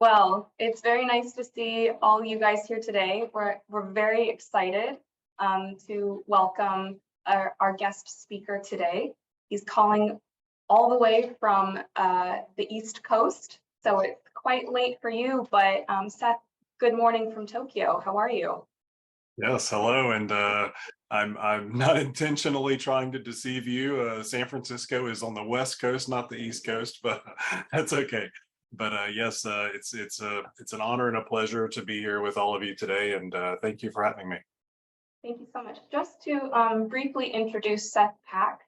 Well, it's very nice to see all you guys here today. We're very excited to welcome our guest speaker today. He's calling all the way from the East Coast, so it's quite late for you. But Seth, good morning from Tokyo. How are you? Yes, hello, and I'm not intentionally trying to deceive you. San Francisco is on the West Coast, not the East Coast, but that's okay. But yes, it's an honor and a pleasure to be here with all of you today, and thank you for having me. Thank you so much. Just to briefly introduce Seth Pack,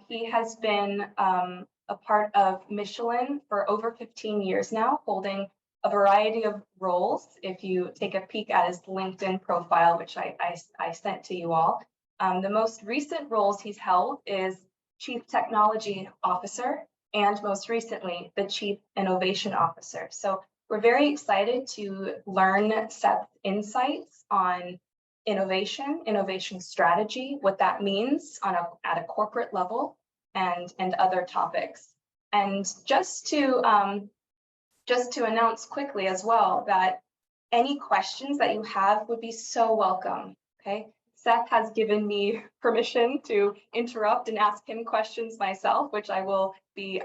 he has been a part of Michelin for over 15 years now, holding a variety of roles. If you take a peek at his LinkedIn profile, which I sent to you all, the most recent roles he's held is Chief Technology Officer and most recently the Chief Innovation Officer. So we're very excited to learn Seth's insights on innovation strategy, what that means at a corporate level, and other topics. And just to announce quickly as well that any questions that you have would be so welcome. Okay, Seth has given me permission to interrupt and ask him questions myself, which I will be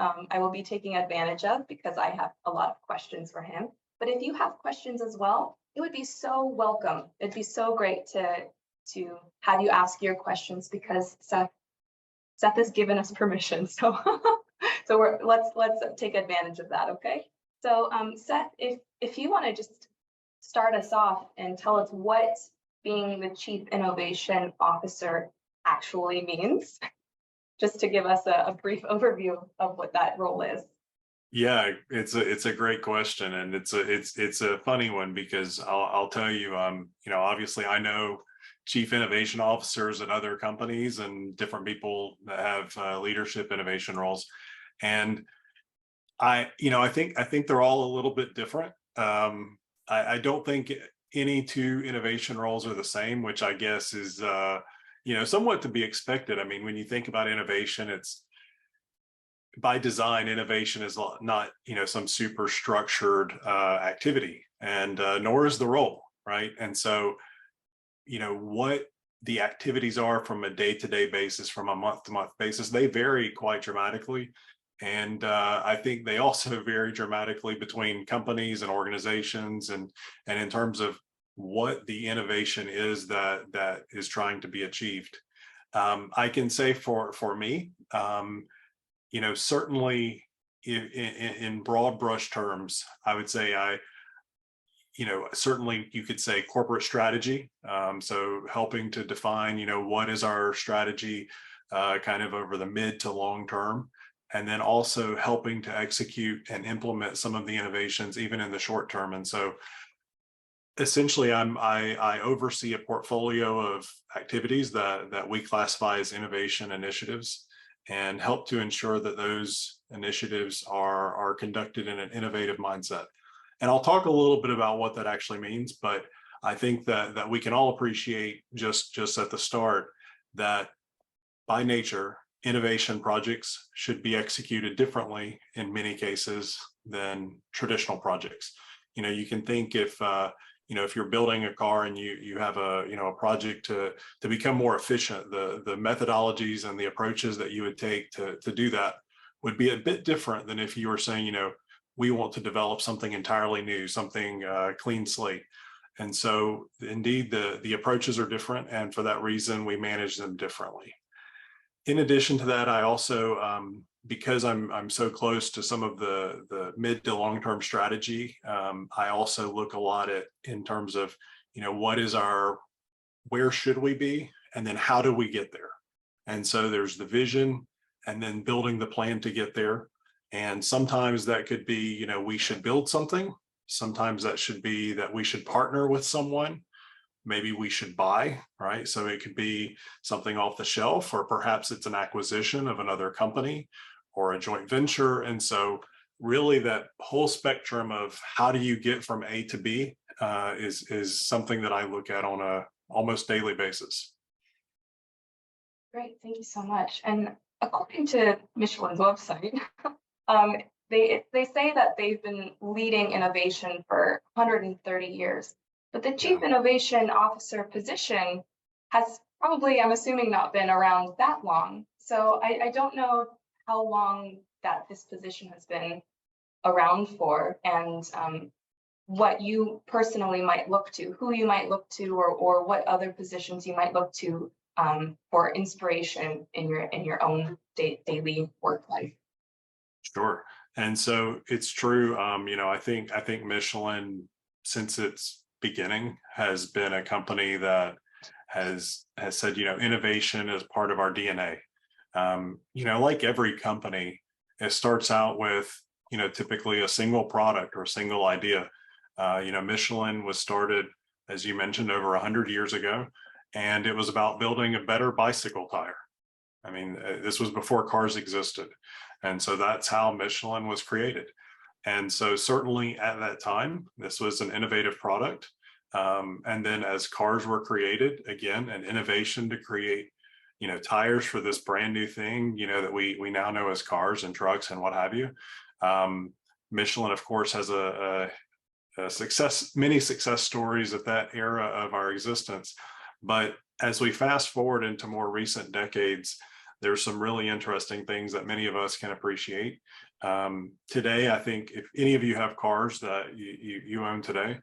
taking advantage of because I have a lot of questions for him. But if you have questions as well, it would be so welcome. It'd be so great to have you ask your questions because Seth has given us permission. So let's take advantage of that. Okay. So Seth, if you want to just start us off and tell us what being the Chief Innovation Officer actually means, just to give us a brief overview of what that role is. Yeah, it's a great question, and it's a funny one because I'll tell you, obviously I know chief innovation officers at other companies and different people that have leadership innovation roles, and I think they're all a little bit different. I don't think any two innovation roles are the same, which I guess is somewhat to be expected. I mean, when you think about innovation, it's by design. Innovation is not some super structured activity, and nor is the role, right? And so what the activities are from a day-to-day basis, from a month-to-month basis, they vary quite dramatically. And I think they also vary dramatically between companies and organizations, and in terms of what the innovation is that is trying to be achieved. I can say for me, certainly in broad brush terms, I would say certainly you could say corporate strategy. So helping to define, what is our strategy kind of over the mid to long term, and then also helping to execute and implement some of the innovations even in the short term. And so essentially I oversee a portfolio of activities that we classify as innovation initiatives, and help to ensure that those initiatives are conducted in an innovative mindset. And I'll talk a little bit about what that actually means, but I think that we can all appreciate just at the start that by nature, innovation projects should be executed differently in many cases than traditional projects. You can think if you're building a car and you have a project to become more efficient, the methodologies and the approaches that you would take to do that would be a bit different than if you were saying, we want to develop something entirely new, something clean slate. And so indeed, the approaches are different, and for that reason, we manage them differently. In addition to that, I also, because I'm so close to some of the mid to long-term strategy, I also look a lot at in terms of, where should we be, and then how do we get there? And so there's the vision, and then building the plan to get there. And sometimes that could be, we should build something. Sometimes that should be that we should partner with someone. Maybe we should buy, right? So it could be something off the shelf, or perhaps it's an acquisition of another company or a joint venture. And so really that whole spectrum of how do you get from A to B is something that I look at on a almost daily basis. Great, thank you so much. And according to Michelin's website, they say that they've been leading innovation for 130 years, but the chief innovation officer position has probably, I'm assuming, not been around that long. So I don't know how long that this position has been around for, and what you personally might look to, who you might look to, or what other positions you might look to for inspiration in your own daily work life. Sure. And so it's true. I think Michelin, since its beginning, has been a company that has said, innovation is part of our DNA. Like every company, it starts out with, typically a single product or a single idea. Michelin was started, as you mentioned, over 100 years ago, and it was about building a better bicycle tire. I mean, this was before cars existed. And so that's how Michelin was created. And so certainly at that time, this was an innovative product. And then as cars were created, again, an innovation to create, tires for this brand new thing, that we now know as cars and trucks and what have you. Michelin, of course, has many success stories at that era of our existence. But as we fast forward into more recent decades, there's some really interesting things that many of us can appreciate. Today, I think if any of you have cars that you own today,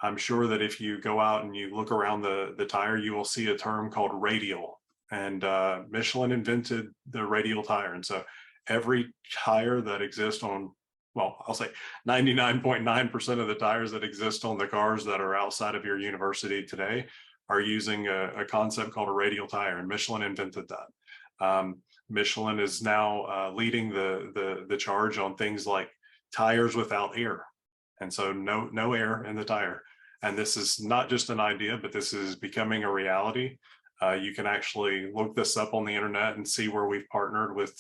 I'm sure that if you go out and you look around the tire, you will see a term called radial. And Michelin invented the radial tire. And so every tire that exists on, well, I'll say 99.9% of the tires that exist on the cars that are outside of your university today are using a concept called a radial tire, and Michelin invented that. Michelin is now leading the charge on things like tires without air, and so no air in the tire. And this is not just an idea, but this is becoming a reality. You can actually look this up on the internet and see where we've partnered with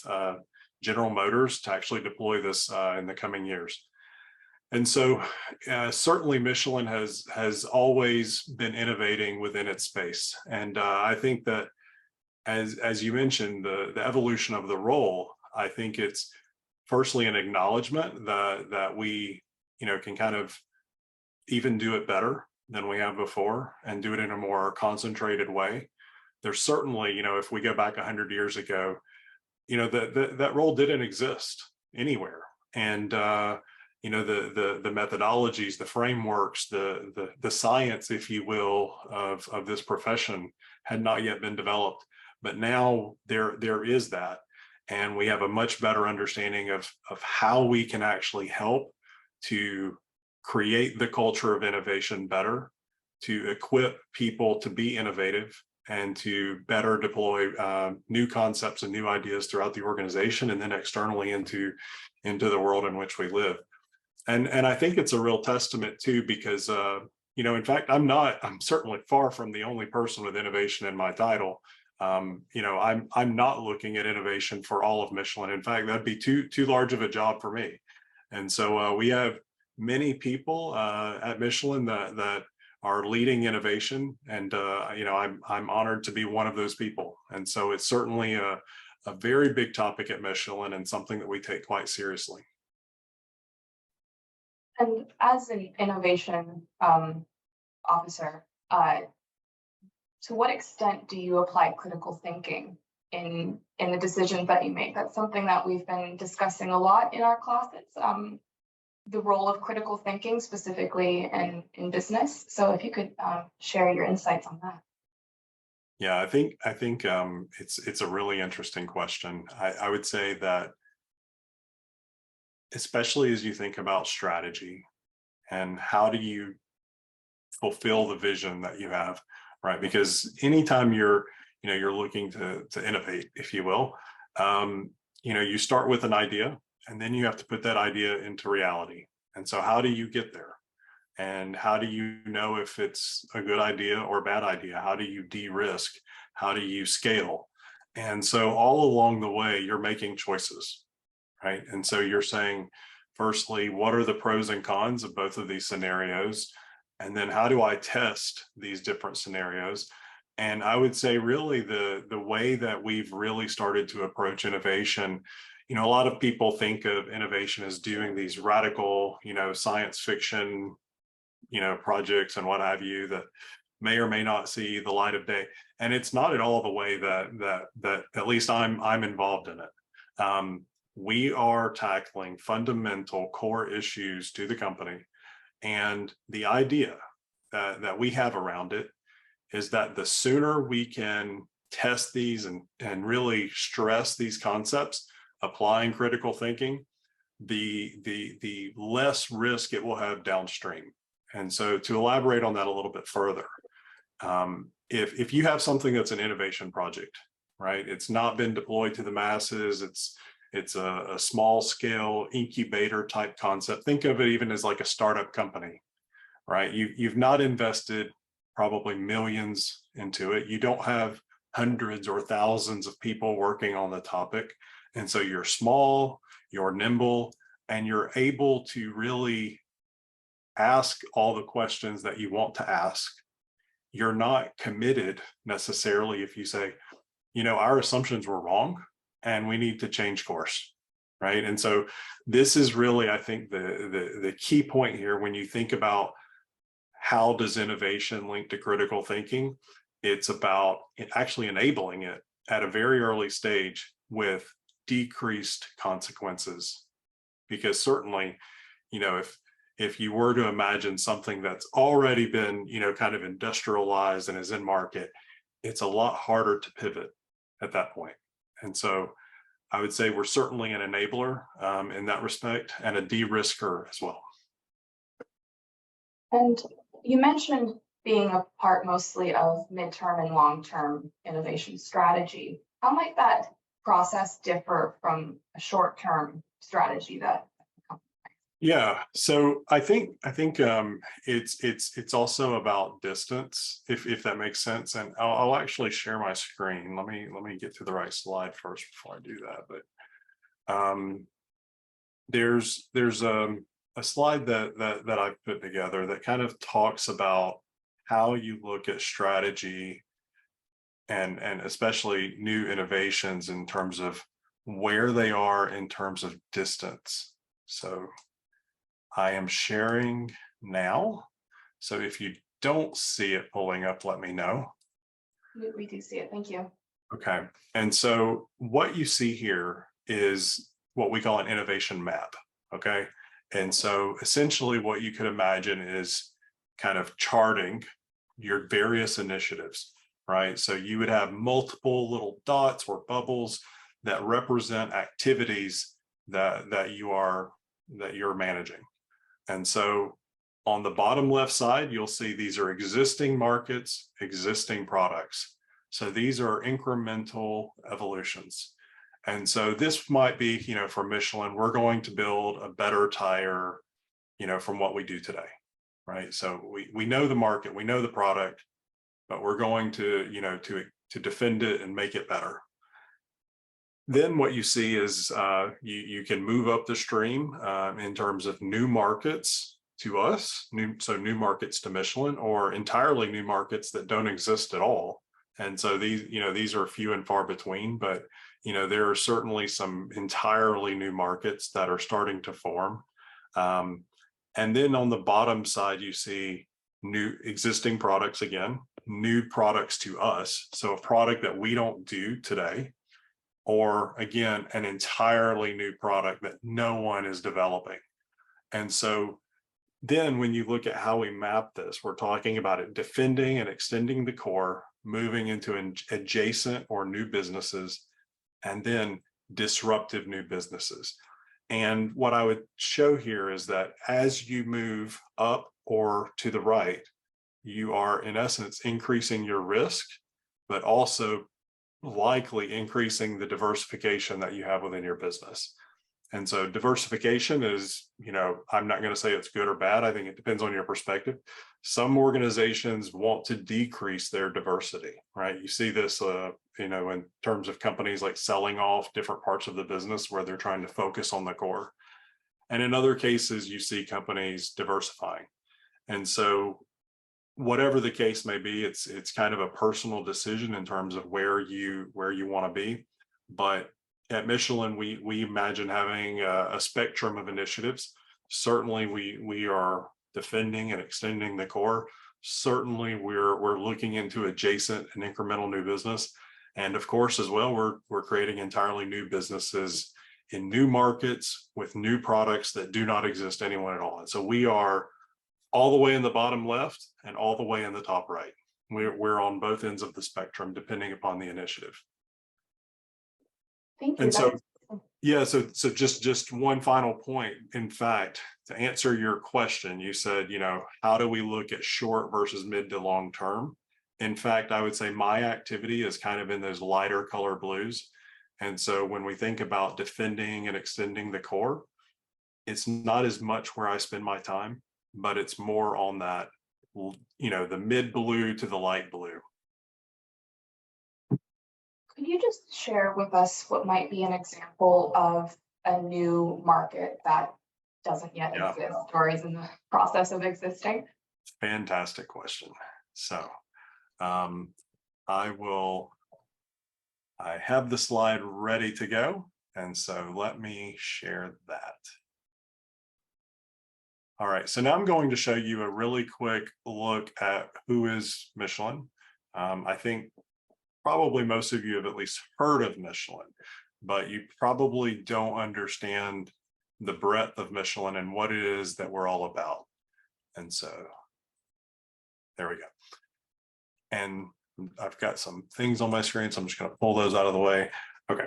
General Motors to actually deploy this in the coming years. And so certainly Michelin has always been innovating within its space. And I think that as you mentioned, the evolution of the role, I think it's firstly an acknowledgement that we, can kind of even do it better than we have before and do it in a more concentrated way. There's certainly, if we go back 100 years ago, that role didn't exist anywhere. And the methodologies, the frameworks, the science, if you will, of this profession had not yet been developed. But now there is that, and we have a much better understanding of how we can actually help to create the culture of innovation better, to equip people to be innovative, and to better deploy new concepts and new ideas throughout the organization, and then externally into the world in which we live. And I think it's a real testament too, because in fact, I'm certainly far from the only person with innovation in my title. I'm not looking at innovation for all of Michelin. In fact, that'd be too large of a job for me. And so we have many people at Michelin that are leading innovation, and I'm honored to be one of those people. And so it's certainly a very big topic at Michelin, and something that we take quite seriously. And as an innovation officer, to what extent do you apply critical thinking in the decisions that you make? That's something that we've been discussing a lot in our classes. The role of critical thinking, specifically in business. So if you could share your insights on that. Yeah, I think it's a really interesting question. I would say that, especially as you think about strategy and how do you fulfill the vision that you have, right? Because anytime you're looking to innovate, if you will, you start with an idea, and then you have to put that idea into reality. And so how do you get there? And how do you know if it's a good idea or a bad idea? How do you de-risk? How do you scale? And so all along the way, you're making choices, right? And so you're saying, firstly, what are the pros and cons of both of these scenarios? And then how do I test these different scenarios? And I would say really the way that we've really started to approach innovation, a lot of people think of innovation as doing these radical, science fiction, projects and what have you that may or may not see the light of day. And it's not at all the way that at least I'm involved in it. We are tackling fundamental core issues to the company. And the idea that we have around it is that the sooner we can test these and really stress these concepts, applying critical thinking, the less risk it will have downstream. And so to elaborate on that a little bit further, if you have something that's an innovation project, right? It's not been deployed to the masses. It's a small scale incubator type concept. Think of it even as like a startup company, right? You've not invested probably millions into it. You don't have hundreds or thousands of people working on the topic. And so you're small, you're nimble, and you're able to really ask all the questions that you want to ask. You're not committed necessarily if you say, our assumptions were wrong and we need to change course, right? And so this is really, I think, the key point here when you think about how does innovation link to critical thinking. It's about actually enabling it at a very early stage with decreased consequences. Because certainly, if you were to imagine something that's already been, kind of industrialized and is in market, it's a lot harder to pivot at that point. And so I would say we're certainly an enabler in that respect and a de-risker as well. And you mentioned being a part mostly of midterm and long-term innovation strategy. How might that process differ from a short-term strategy that? Yeah, so I think it's also about distance, if that makes sense. And I'll actually share my screen. Let me get to the right slide first before I do that. But there's a slide that I've put together that kind of talks about how you look at strategy and especially new innovations in terms of where they are in terms of distance. So I am sharing now. So if you don't see it pulling up, let me know. We do see it. Thank you. Okay. And so what you see here is what we call an innovation map. Okay. And so essentially what you could imagine is kind of charting your various initiatives, right? So you would have multiple little dots or bubbles that represent activities that you're managing. And so on the bottom left side, you'll see these are existing markets, existing products. So these are incremental evolutions. And so this might be, for Michelin, we're going to build a better tire, from what we do today, right? So we know the market, we know the product, but we're going to, to defend it and make it better. Then what you see is you can move up the stream in terms of new markets to us, new markets to Michelin, or entirely new markets that don't exist at all. And so these are few and far between, but there are certainly some entirely new markets that are starting to form. And then on the bottom side, you see new existing products again, new products to us. So a product that we don't do today, or again, an entirely new product that no one is developing. And so then when you look at how we map this, we're talking about it defending and extending the core, moving into adjacent or new businesses, and then disruptive new businesses. And what I would show here is that as you move up or to the right, you are in essence increasing your risk, but also likely increasing the diversification that you have within your business. And so diversification is, I'm not going to say it's good or bad. I think it depends on your perspective. Some organizations want to decrease their diversity, right? You see this, in terms of companies like selling off different parts of the business where they're trying to focus on the core. And in other cases, you see companies diversifying. And so whatever the case may be, it's kind of a personal decision in terms of where you want to be. But at Michelin, we imagine having a spectrum of initiatives. Certainly, we are defending and extending the core. Certainly, we're looking into adjacent and incremental new business, and of course, as well, we're creating entirely new businesses in new markets with new products that do not exist anywhere at all. And so we are all the way in the bottom left and all the way in the top right. We're on both ends of the spectrum, depending upon the initiative. Thank you. And so, yeah, so just one final point. In fact, to answer your question, you said, how do we look at short versus mid to long term? In fact, I would say my activity is kind of in those lighter color blues. And so when we think about defending and extending the core, it's not as much where I spend my time, but it's more on that, the mid blue to the light blue. Could you just share with us what might be an example of a new market that doesn't yet exist or is in the process of existing? Fantastic question. So I have the slide ready to go. And so let me share that. All right, so now I'm going to show you a really quick look at who is Michelin. I think probably most of you have at least heard of Michelin, but you probably don't understand the breadth of Michelin and what it is that we're all about. And so there we go. And I've got some things on my screen, so I'm just going to pull those out of the way. Okay,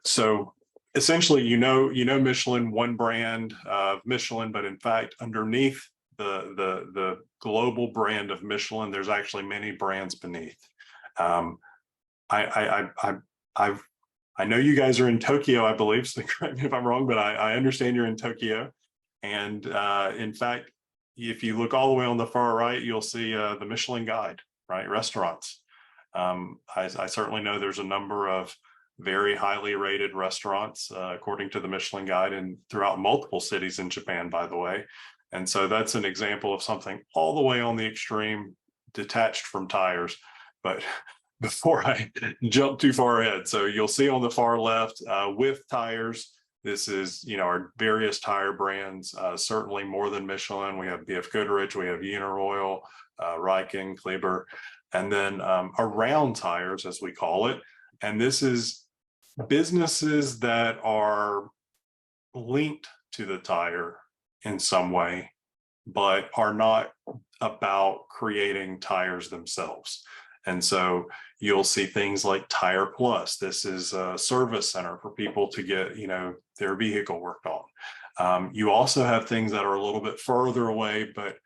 so essentially, Michelin, one brand of Michelin, but in fact, underneath the global brand of Michelin, there's actually many brands beneath. I know you guys are in Tokyo, I believe, so correct me if I'm wrong, but I understand you're in Tokyo. And in fact, if you look all the way on the far right, you'll see the Michelin Guide, right? Restaurants. I certainly know there's a number of very highly rated restaurants, according to the Michelin Guide, and throughout multiple cities in Japan, by the way. And so that's an example of something all the way on the extreme, detached from tires. But before I jump too far ahead, so you'll see on the far left, with tires, this is, our various tire brands, certainly more than Michelin. We have BF Goodrich, we have Uniroyal, Riken, Kleber, and then around tires, as we call it. And this is businesses that are linked to the tire in some way, but are not about creating tires themselves. And so you'll see things like Tire Plus. This is a service center for people to get, their vehicle worked on. You also have things that are a little bit further away, but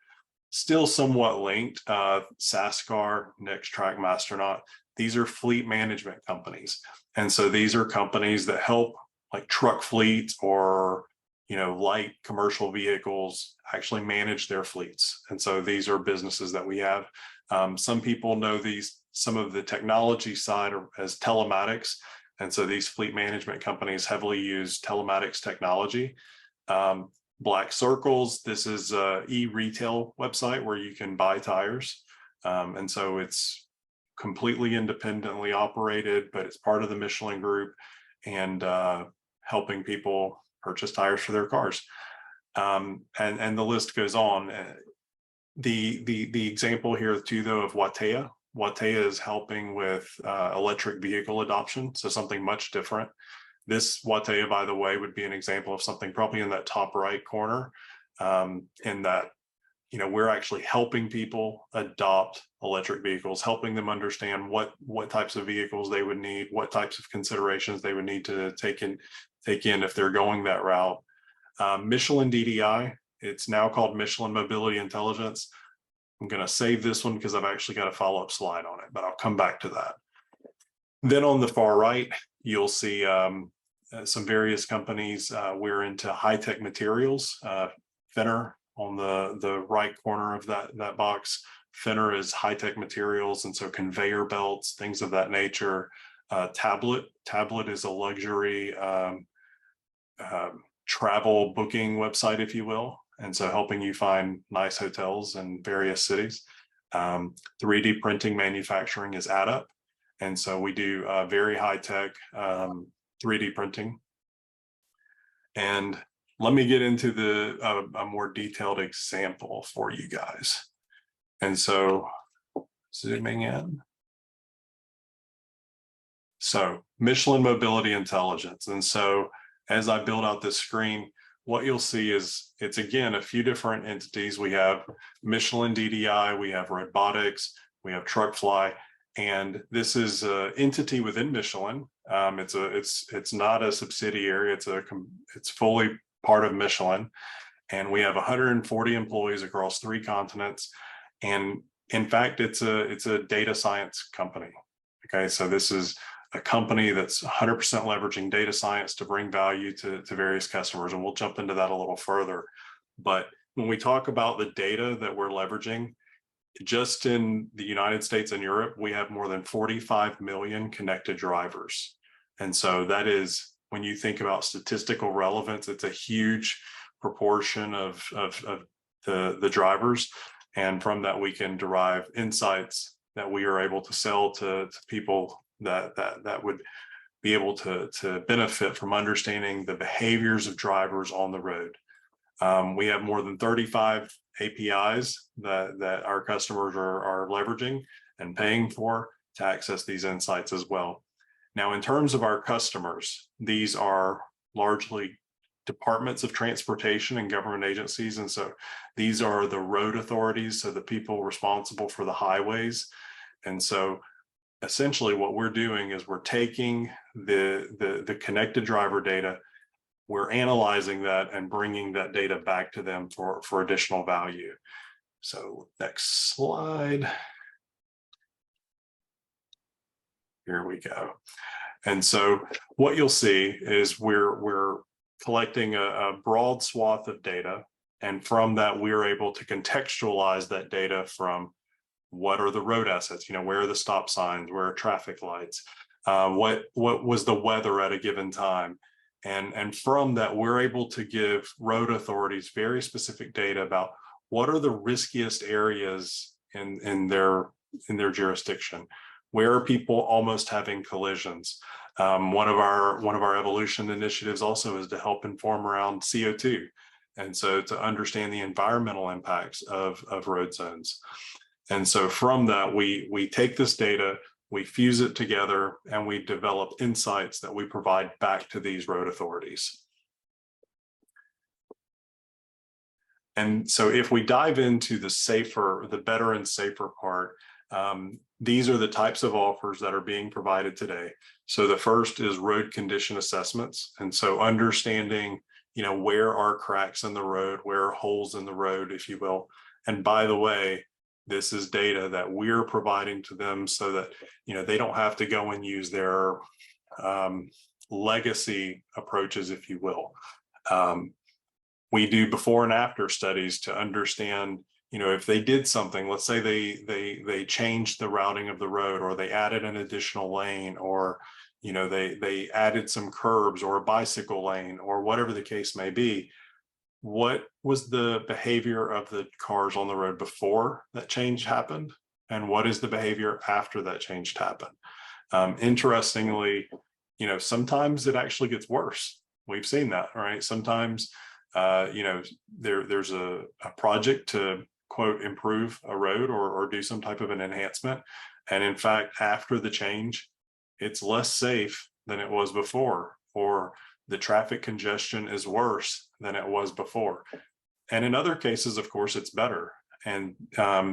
still somewhat linked. Sascar, NextTrack, Masternaut. These are fleet management companies. And so these are companies that help like truck fleets or, light commercial vehicles actually manage their fleets. And so these are businesses that we have. Some people know some of the technology side as telematics. And so these fleet management companies heavily use telematics technology. Black Circles, this is a e-retail website where you can buy tires. And so it's completely independently operated, but it's part of the Michelin Group and helping people purchase tires for their cars. And the list goes on. The example here too, though, of Wattea. Wattea is helping with electric vehicle adoption, so something much different. This Wattea, by the way, would be an example of something probably in that top right corner, in that we're actually helping people adopt electric vehicles, helping them understand what types of vehicles they would need, what types of considerations they would need to take in if they're going that route. Michelin DDI, it's now called Michelin Mobility Intelligence. I'm going to save this one because I've actually got a follow-up slide on it, but I'll come back to that. Then on the far right, you'll see some various companies. We're into high-tech materials. Finner on the right corner of that box. Finner is high-tech materials, and so conveyor belts, things of that nature. Tablet is a luxury travel booking website, if you will. And so helping you find nice hotels in various cities. 3D printing manufacturing is AddUp. And so we do very high tech 3D printing. And let me get into a more detailed example for you guys. And so zooming in. So Michelin Mobility Intelligence. And so as I build out this screen, what you'll see is it's, again, a few different entities. We have Michelin DDI, we have robotics, we have TruckFly, and this is an entity within Michelin. It's not a subsidiary. It's fully part of Michelin, and we have 140 employees across 3 continents. And in fact, it's a data science company. Okay, so this is a company that's 100% leveraging data science to bring value to various customers. And we'll jump into that a little further. But when we talk about the data that we're leveraging, just in the United States and Europe, we have more than 45 million connected drivers. And so that is, when you think about statistical relevance, it's a huge proportion of the drivers. And from that, we can derive insights that we are able to sell to people that would be able to benefit from understanding the behaviors of drivers on the road. We have more than 35 APIs that our customers are leveraging and paying for to access these insights as well. Now, in terms of our customers, these are largely departments of transportation and government agencies. And so these are the road authorities, so the people responsible for the highways. And so essentially what we're doing is we're taking the connected driver data, we're analyzing that and bringing that data back to them for additional value. So next slide. Here we go. And so what you'll see is we're collecting a broad swath of data. And from that, we're able to contextualize that data from what are the road assets, where are the stop signs, where are traffic lights, what was the weather at a given time. And from that, we're able to give road authorities very specific data about what are the riskiest areas in their jurisdiction. Where are people almost having collisions? One of our evolution initiatives also is to help inform around CO2. And so to understand the environmental impacts of road zones. And so from that, we take this data, we fuse it together, and we develop insights that we provide back to these road authorities. And so if we dive into the better and safer part, these are the types of offers that are being provided today. So the first is road condition assessments. And so understanding, where are cracks in the road, where are holes in the road, if you will. And by the way, this is data that we're providing to them so that, they don't have to go and use their legacy approaches, if you will. We do before and after studies to understand, if they did something, let's say they changed the routing of the road, or they added an additional lane, or, they added some curbs or a bicycle lane, or whatever the case may be. What was the behavior of the cars on the road before that change happened? And what is the behavior after that change happened? Interestingly, sometimes it actually gets worse. We've seen that, right? Sometimes, there's a project to, quote, improve a road or do some type of an enhancement. And in fact, after the change, it's less safe than it was before, or the traffic congestion is worse than it was before. And in other cases, of course, it's better. And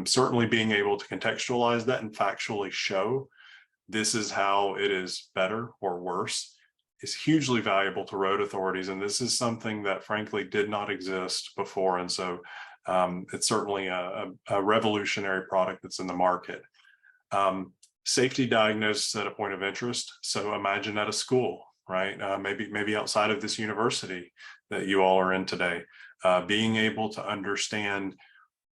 certainly being able to contextualize that and factually show this is how it is better or worse is hugely valuable to road authorities. And this is something that frankly did not exist before. And so it's certainly a revolutionary product that's in the market. Safety diagnosis at a point of interest. So imagine at a school, right? Maybe outside of this university that you all are in today, being able to understand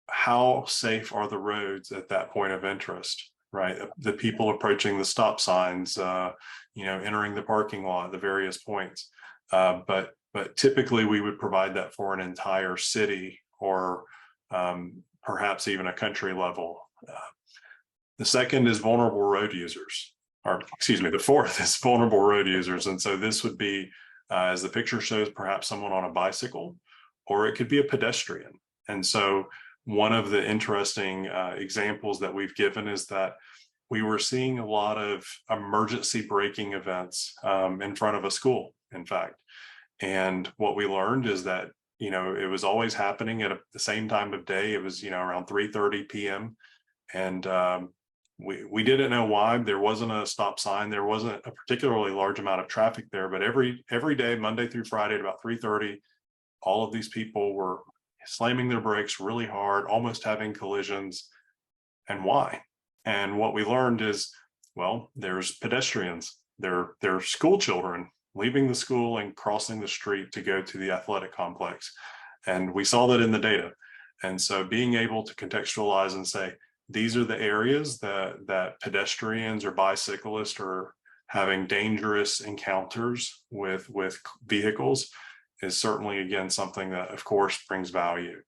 how safe are the roads at that point of interest, right? The people approaching the stop signs, entering the parking lot, the various points. But typically we would provide that for an entire city or perhaps even a country level. The second is vulnerable road users. or excuse me, the fourth is vulnerable road users. And so this would be, as the picture shows, perhaps someone on a bicycle, or it could be a pedestrian. And so one of the interesting examples that we've given is that we were seeing a lot of emergency braking events in front of a school, in fact. And what we learned is that, it was always happening at the same time of day. It was, around 3:30 p.m. And we didn't know why. There wasn't a stop sign. There wasn't a particularly large amount of traffic there, but every day, Monday through Friday at about 3:30, all of these people were slamming their brakes really hard, almost having collisions. And why? And what we learned is, well, there's pedestrians, they're school children leaving the school and crossing the street to go to the athletic complex. And we saw that in the data. And so being able to contextualize and say, these are the areas that pedestrians or bicyclists are having dangerous encounters with vehicles is certainly, again, something that, of course, brings value.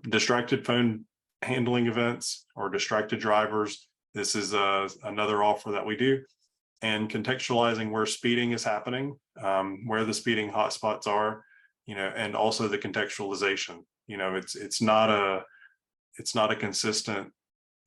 Distracted phone handling events or distracted drivers. This is another offer that we do. And contextualizing where speeding is happening, where the speeding hotspots are, and also the contextualization. It's not a consistent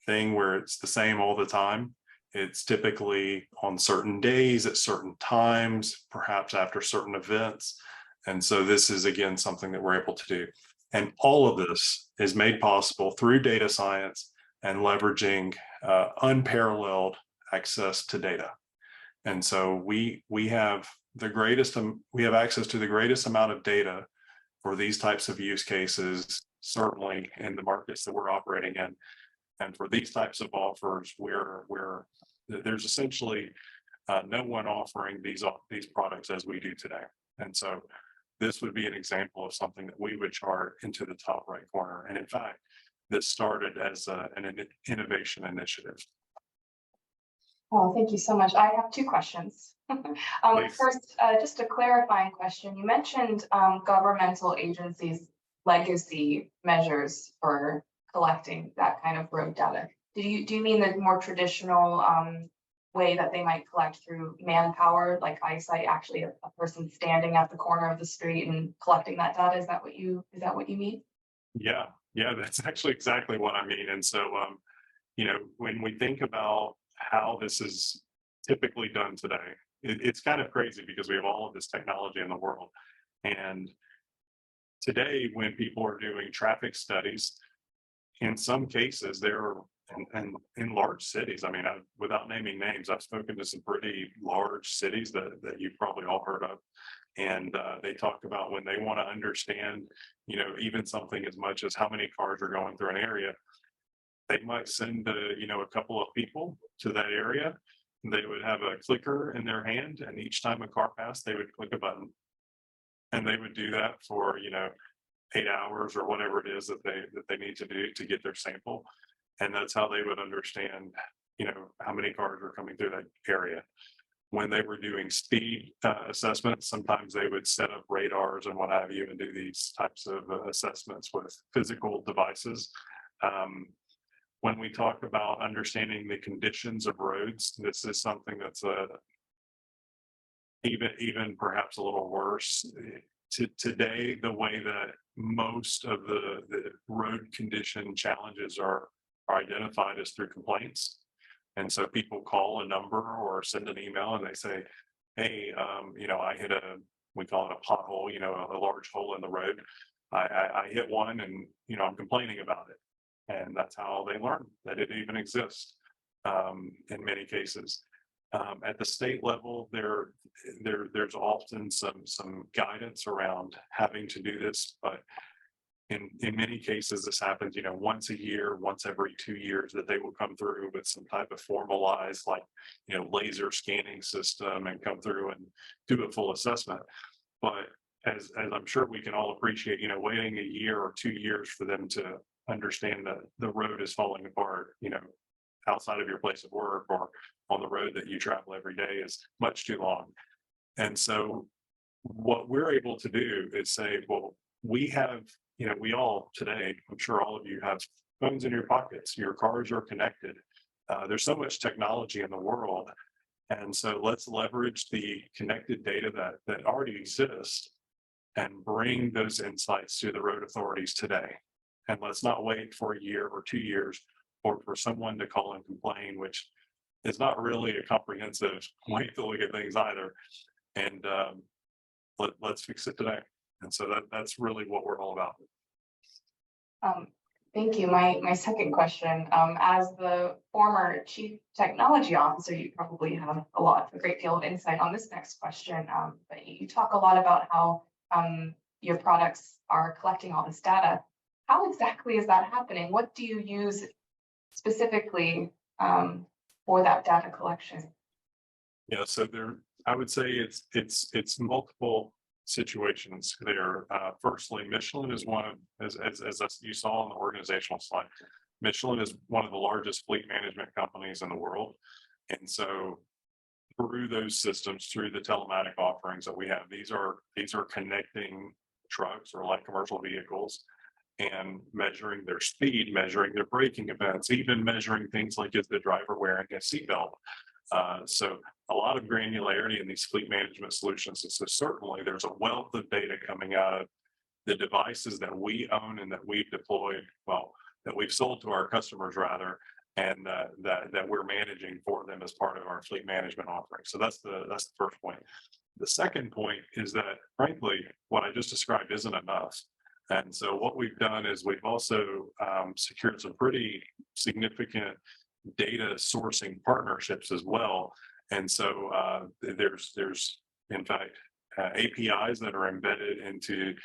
thing where it's the same all the time. It's typically on certain days at certain times, perhaps after certain events. And so this is, again, something that we're able to do. And all of this is made possible through data science and leveraging unparalleled access to data. And so we have access to the greatest amount of data for these types of use cases, certainly in the markets that we're operating in. And for these types of offers, where there's essentially no one offering these products as we do today. And so this would be an example of something that we would chart into the top right corner. And in fact, this started as an innovation initiative. Oh, thank you so much. I have two questions. First, just a clarifying question. You mentioned governmental agencies' legacy measures for collecting that kind of road data. Do you mean the more traditional way that they might collect through manpower, like eyesight, actually a person standing at the corner of the street and collecting that data? Is that what you mean? Yeah, that's actually exactly what I mean. And so, when we think about how this is typically done today, it's kind of crazy because we have all of this technology in the world. And today, when people are doing traffic studies, in some cases, they're in large cities. I mean, without naming names, I've spoken to some pretty large cities that you've probably all heard of. And they talk about when they want to understand, even something as much as how many cars are going through an area, they might send a couple of people to that area. They would have a clicker in their hand, and each time a car passed, they would click a button. And they would do that for 8 hours or whatever it is that they need to do to get their sample. And that's how they would understand how many cars are coming through that area. When they were doing speed assessments, sometimes they would set up radars and what have you and do these types of assessments with physical devices. When we talk about understanding the conditions of roads, this is something that's even perhaps a little worse. Today, the way that most of the road condition challenges are identified is through complaints. And so people call a number or send an email and they say, hey, I hit we call it a pothole, a large hole in the road. I hit one and, I'm complaining about it. And that's how they learn that it even exists in many cases. At the state level, there's often some guidance around having to do this, but in many cases, this happens, once a year, once every 2 years, that they will come through with some type of formalized, laser scanning system and come through and do a full assessment. But as I'm sure we can all appreciate, waiting a year or 2 years for them to understand that the road is falling apart, outside of your place of work or on the road that you travel every day is much too long. And so what we're able to do is say, well, we have, we all today, I'm sure all of you have phones in your pockets, your cars are connected. There's so much technology in the world. And so let's leverage the connected data that already exists and bring those insights to the road authorities today. And let's not wait for a year or 2 years or for someone to call and complain, which is not really a comprehensive way to look at things either. And let's fix it today. And so that's really what we're all about. Thank you. My second question, as the former chief technology officer, you probably have a great deal of insight on this next question. But you talk a lot about how your products are collecting all this data. How exactly is that happening? What do you use specifically for that data collection? Yeah, so I would say it's multiple situations there. Firstly, Michelin is one of, as you saw on the organizational slide, Michelin is one of the largest fleet management companies in the world. And so through those systems, through the telematic offerings that we have, these are connecting trucks or light commercial vehicles and measuring their speed, measuring their braking events, even measuring things like, is the driver wearing a seatbelt? So a lot of granularity in these fleet management solutions. And so certainly there's a wealth of data coming out of the devices that we own and that we've deployed, that we've sold to our customers rather, and that we're managing for them as part of our fleet management offering. So that's the first point. The second point is that, frankly, what I just described isn't enough. And so what we've done is we've also secured some pretty significant data sourcing partnerships as well. And so there's in fact APIs that are embedded into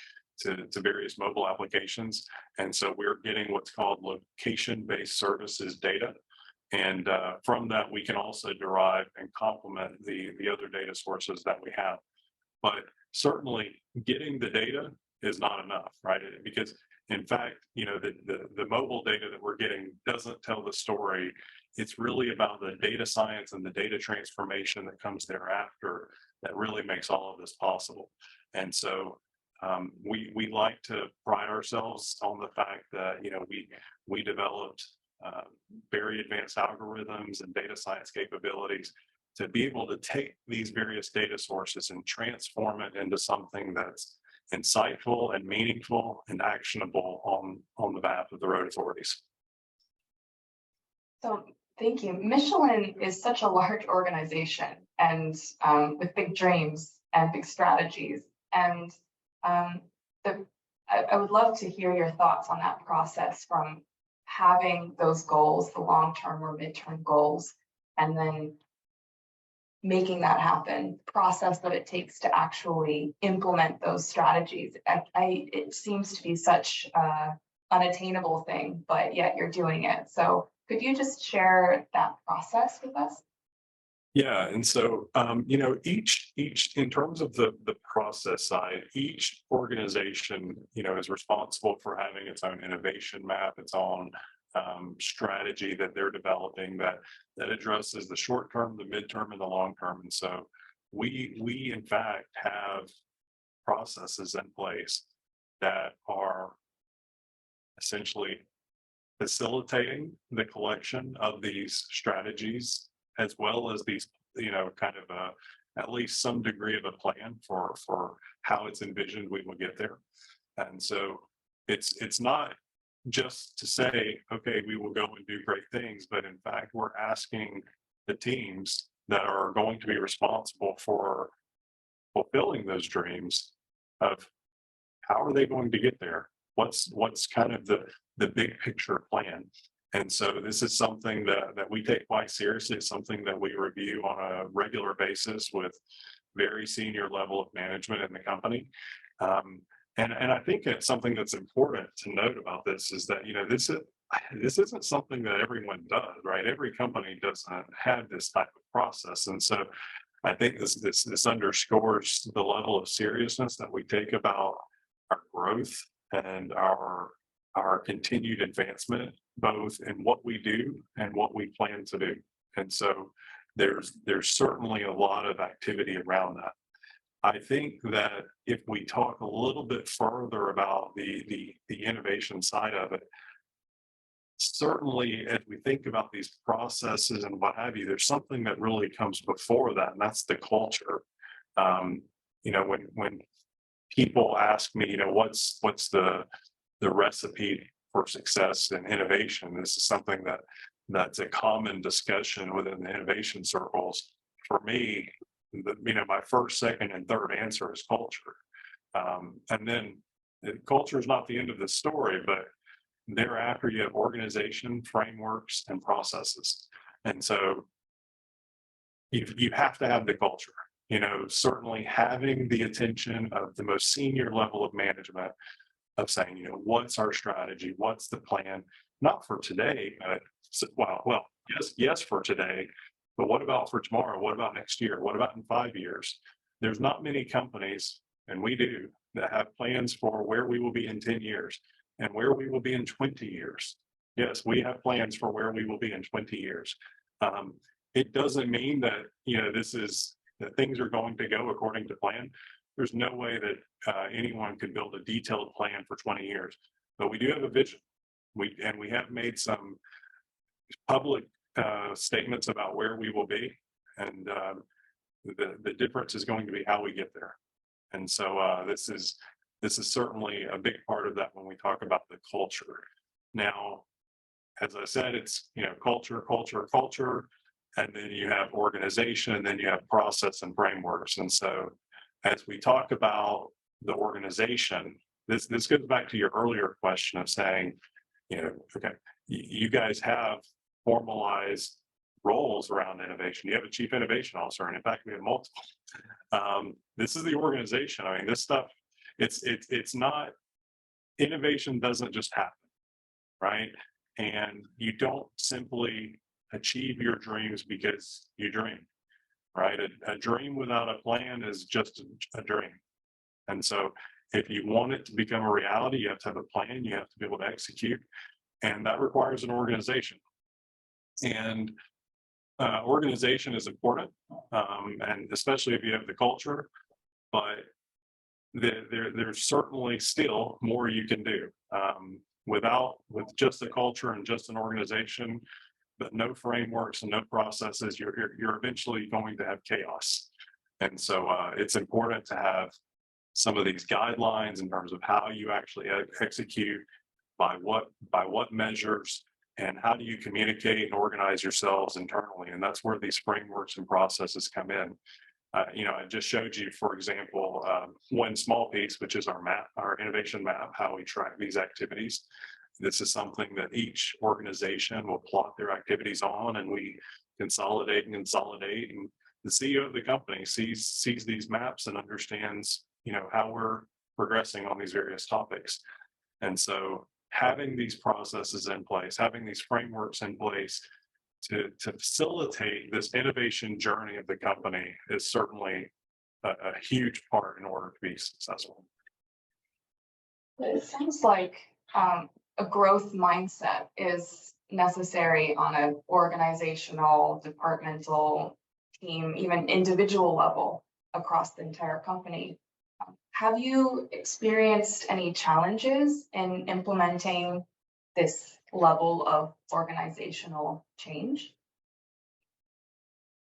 various mobile applications. And so we're getting what's called location-based services data. And from that, we can also derive and complement the other data sources that we have. But certainly getting the data is not enough, right? Because in fact, the mobile data that we're getting doesn't tell the story. It's really about the data science and the data transformation that comes thereafter that really makes all of this possible. And so we like to pride ourselves on the fact that we developed very advanced algorithms and data science capabilities to be able to take these various data sources and transform it into something that's insightful and meaningful and actionable on the behalf of the road authorities. So thank you. Michelin is such a large organization and with big dreams and big strategies. And I would love to hear your thoughts on that process from having those goals, the long-term or mid-term goals, and then making that happen, process that it takes to actually implement those strategies. It seems to be such an unattainable thing, but yet you're doing it. So could you just share that process with us? Yeah, and so each in terms of the process side, each organization is responsible for having its own innovation map, its own strategy that they're developing that addresses the short term, the midterm, and the long term. And so we in fact have processes in place that are essentially facilitating the collection of these strategies, as well as these, kind of at least some degree of a plan for how it's envisioned we will get there. And so it's not just to say, okay, we will go and do great things, but in fact, we're asking the teams that are going to be responsible for fulfilling those dreams of how are they going to get there? What's kind of the big picture plan? And so this is something that we take quite seriously. It's something that we review on a regular basis with very senior level of management in the company. And I think it's something that's important to note about this is that, this isn't something that everyone does, right? Every company doesn't have this type of process. And so I think this underscores the level of seriousness that we take about our growth and our continued advancement, both in what we do and what we plan to do. And so there's certainly a lot of activity around that. I think that if we talk a little bit further about the innovation side of it, certainly as we think about these processes and what have you, there's something that really comes before that, and that's the culture. Um, when people ask me, what's the recipe for success and innovation, this is something that's a common discussion within the innovation circles. For me, my first, second, and third answer is culture. And then culture is not the end of the story, but thereafter you have organization, frameworks, and processes. And so you have to have the culture, certainly having the attention of the most senior level of management of saying, what's our strategy? What's the plan? Not for today, but yes, for today, but what about for tomorrow? What about next year? What about in 5 years? There's not many companies, and we do, that have plans for where we will be in 10 years and where we will be in 20 years. Yes, we have plans for where we will be in 20 years. It doesn't mean that, that things are going to go according to plan. There's no way that anyone could build a detailed plan for 20 years, but we do have a vision. We have made some public statements about where we will be, and the difference is going to be how we get there. And so this is certainly a big part of that when we talk about the culture. Now, as I said, it's culture, and then you have organization, and then you have process and frameworks. And so as we talk about the organization, this goes back to your earlier question of saying, okay, you guys have formalized roles around innovation. You have a chief innovation officer, and in fact, we have multiple. This is the organization. I mean, this stuff, it's not, innovation doesn't just happen, right? And you don't simply achieve your dreams because you dream, right? A dream without a plan is just a dream. And so if you want it to become a reality, you have to have a plan, you have to be able to execute, and that requires an organization. And organization is important, and especially if you have the culture, but there's certainly still more you can do. With just a culture and just an organization, but no frameworks and no processes, you're eventually going to have chaos. And so it's important to have some of these guidelines in terms of how you actually execute, by what measures, and how do you communicate and organize yourselves internally. And that's where these frameworks and processes come in. I just showed you, for example, one small piece, which is our map, our innovation map, how we track these activities. This is something that each organization will plot their activities on, and we consolidate. And the CEO of the company sees these maps and understands, how we're progressing on these various topics. And so having these processes in place, having these frameworks in place to facilitate this innovation journey of the company is certainly a huge part in order to be successful. It sounds like a growth mindset is necessary on an organizational, departmental, team, even individual level across the entire company. Have you experienced any challenges in implementing this level of organizational change?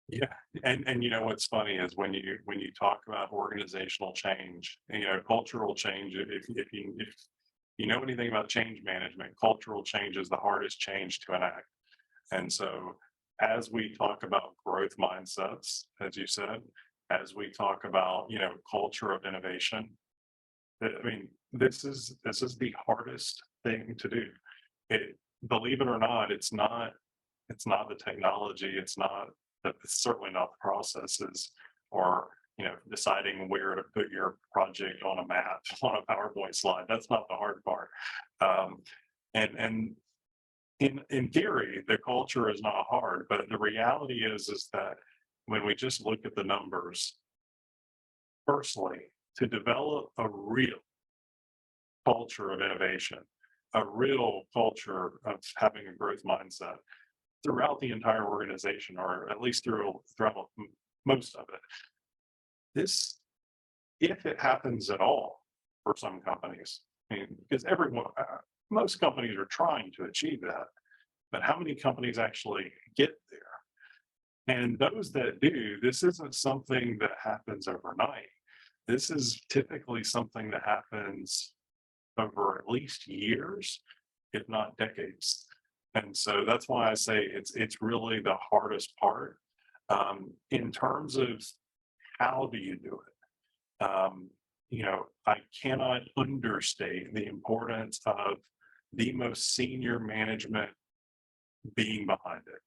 Yeah, and what's funny is when you talk about organizational change, cultural change. If you know anything about change management, cultural change is the hardest change to enact. And so, as we talk about growth mindsets, as you said, as we talk about culture of innovation, I mean, this is the hardest thing to do. Believe it or not, it's not the technology, it's certainly not the processes, or deciding where to put your project on a map, on a PowerPoint slide. That's not the hard part. And in theory, the culture is not hard, but the reality is that when we just look at the numbers, firstly, to develop a real culture of innovation, a real culture of having a growth mindset throughout the entire organization, or at least throughout most of it. This, if it happens at all for some companies, because most companies are trying to achieve that, but how many companies actually get there? And those that do, this isn't something that happens overnight. This is typically something that happens over at least years, if not decades. And so that's why I say it's really the hardest part. In terms of how do you do it? I cannot understate the importance of the most senior management being behind it.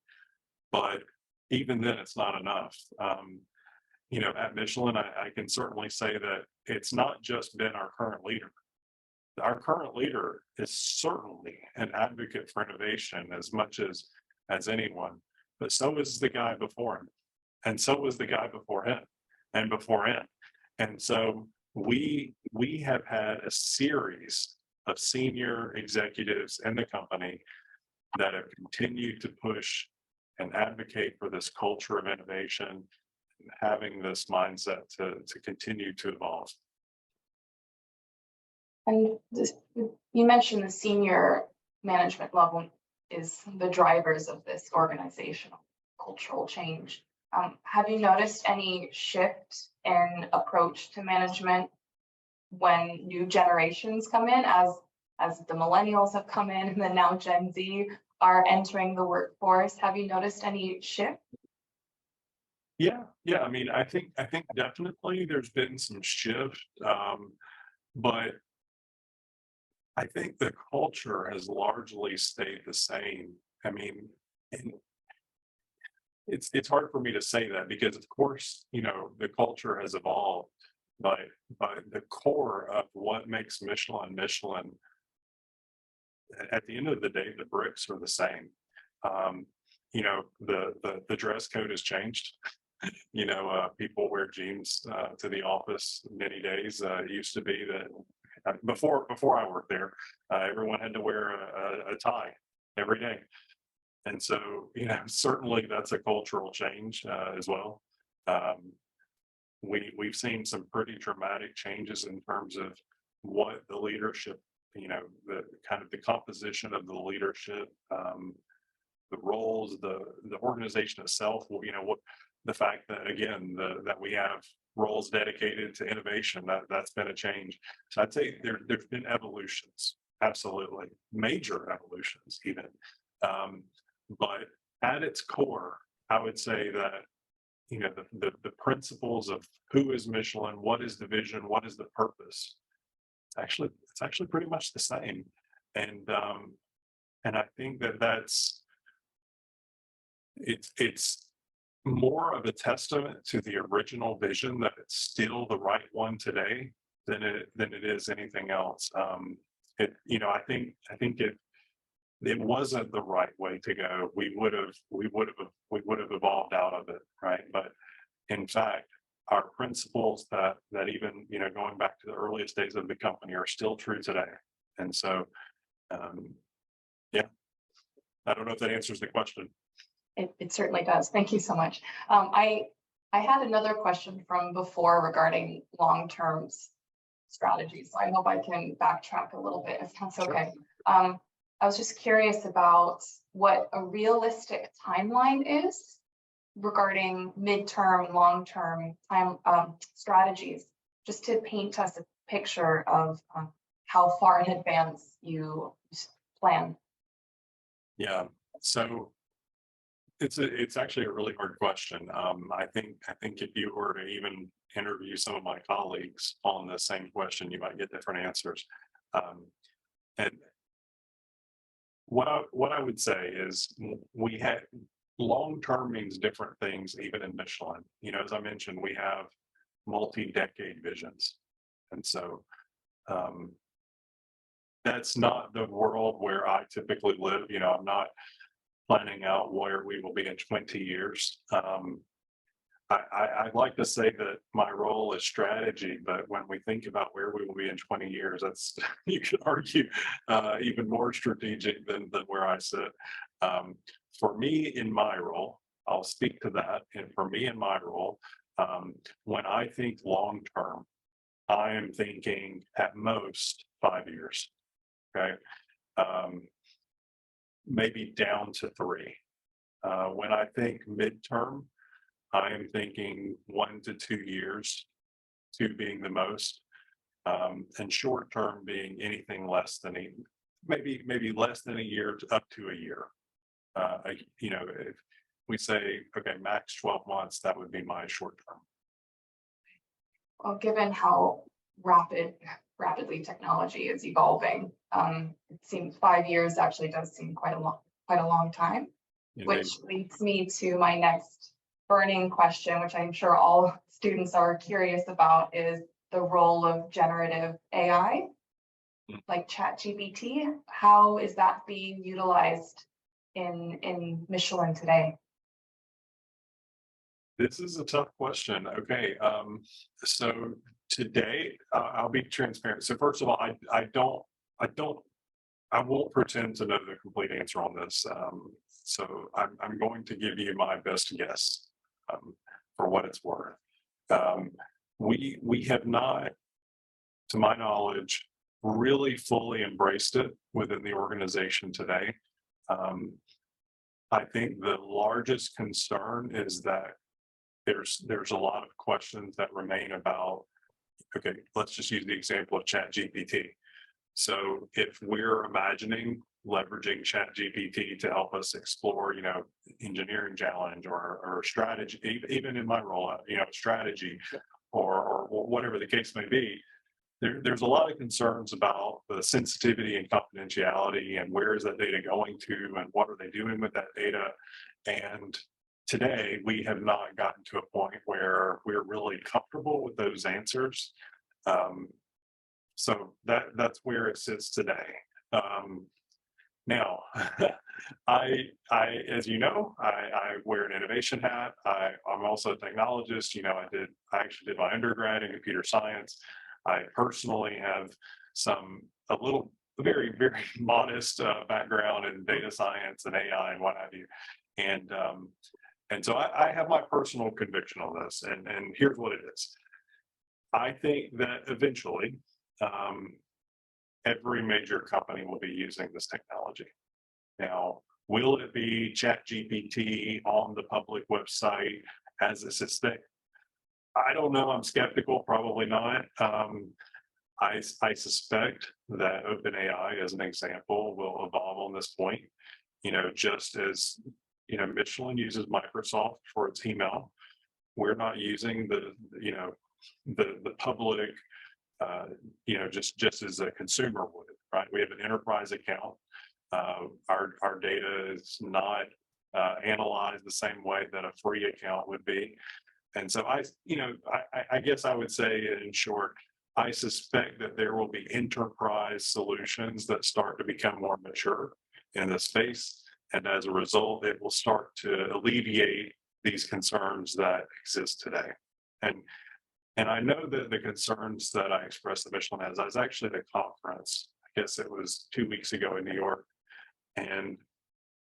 But even then, it's not enough. At Michelin, I can certainly say that it's not just been our current leader. Our current leader is certainly an advocate for innovation as much as anyone, but so is the guy before him, and so was the guy before him, and before him. And so we have had a series of senior executives in the company that have continued to push and advocate for this culture of innovation, and having this mindset to continue to evolve. And you mentioned the senior management level is the drivers of this organizational cultural change. Have you noticed any shift in approach to management when new generations come in, as the millennials have come in and then now Gen Z are entering the workforce? Have you noticed any shift? Yeah. I mean, I think definitely there's been some shift, but I think the culture has largely stayed the same. I mean, and it's hard for me to say that because, of course, the culture has evolved, but the core of what makes Michelin, at the end of the day, the bricks are the same. The dress code has changed. People wear jeans to the office many days. It used to be that before I worked there, everyone had to wear a tie every day. And so, certainly that's a cultural change as well. We've seen some pretty dramatic changes in terms of what the leadership, the kind of the composition of the leadership, the roles, the organization itself, what the fact that, again, that we have roles dedicated to innovation, that's been a change. So I'd say there's been evolutions, absolutely, major evolutions even. But at its core, I would say that, the principles of who is Michelin, what is the vision, what is the purpose, it's actually pretty much the same. And I think it's more of a testament to the original vision that it's still the right one today than it is anything else. I think it wasn't the right way to go, we would have evolved out of it, right? But in fact, our principles that even going back to the earliest days of the company are still true today. And so, yeah, I don't know if that answers the question. It certainly does. Thank you so much. I had another question from before regarding long-term strategies. So I hope I can backtrack a little bit if that's okay. Sure. I was just curious about what a realistic timeline is regarding midterm and long-term time strategies, just to paint us a picture of how far in advance you plan. Yeah, so it's actually a really hard question. I think if you were to even interview some of my colleagues on the same question, you might get different answers. And what I would say is we had long-term means different things even in Michelin. As I mentioned, we have multi-decade visions. And so that's not the world where I typically live. I'm not planning out where we will be in 20 years. I'd like to say that my role is strategy, but when we think about where we will be in 20 years, that's, you could argue, even more strategic than where I sit. For me, in my role, I'll speak to that. And for me, in my role, when I think long term, I am thinking at most 5 years. Okay. maybe down to 3. When I think midterm, I am thinking 1 to 2 years, 2 being the most, and short term being anything less than maybe less than a year to up to a year. If we say, okay, max 12 months, that would be my short term. Well, given how rapidly technology is evolving, it seems 5 years actually does seem quite a long time, which leads me to my next burning question, which I'm sure all students are curious about, is the role of generative AI, like ChatGPT. How is that being utilized in Michelin today? This is a tough question. Okay, so today I'll be transparent. So first of all, I won't pretend to know the complete answer on this. So I'm going to give you my best guess for what it's worth. We have not, to my knowledge, really fully embraced it within the organization today. I think the largest concern is that there's a lot of questions that remain about, okay, let's just use the example of ChatGPT. So if we're imagining leveraging ChatGPT to help us explore, engineering challenge or strategy, even in my role, strategy or whatever the case may be, there's a lot of concerns about the sensitivity and confidentiality and where is that data going to and what are they doing with that data. And today we have not gotten to a point where we're really comfortable with those answers. So that's where it sits today. Now, as you know, I wear an innovation hat. I'm also a technologist. I actually did my undergrad in computer science. I personally have a very, very modest background in data science and AI and what have you. And so I have my personal conviction on this, and here's what it is. I think that eventually every major company will be using this technology. Now, will it be ChatGPT on the public website as this is thick? I don't know. I'm skeptical. Probably not. I suspect that OpenAI, as an example, will evolve on this point. Just as Michelin uses Microsoft for its email, we're not using the public, just as a consumer would, right? We have an enterprise account. Our data is not analyzed the same way that a free account would be. And so I guess I would say, in short, I suspect that there will be enterprise solutions that start to become more mature in this space. And as a result, it will start to alleviate these concerns that exist today. And I know that the concerns that I expressed at Michelin as I was actually at a conference, I guess it was 2 weeks ago in New York, and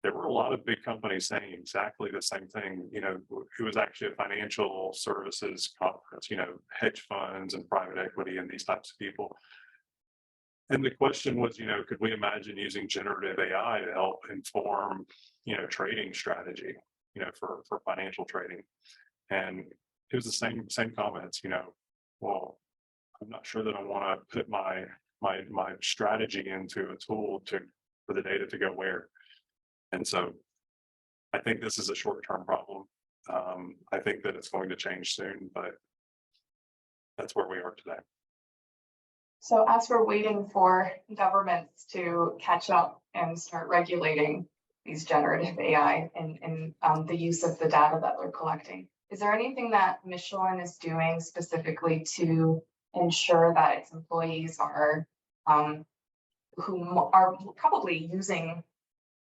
there were a lot of big companies saying exactly the same thing. It was actually a financial services conference, hedge funds and private equity and these types of people. And the question was, could we imagine using generative AI to help inform, trading strategy, for financial trading? And it was the same comments, well, I'm not sure that I want to put my strategy into a tool for the data to go where. And so I think this is a short-term problem. I think that it's going to change soon, but that's where we are today. So as we're waiting for governments to catch up and start regulating these generative AI and the use of the data that they're collecting, is there anything that Michelin is doing specifically to ensure that its employees are who are probably using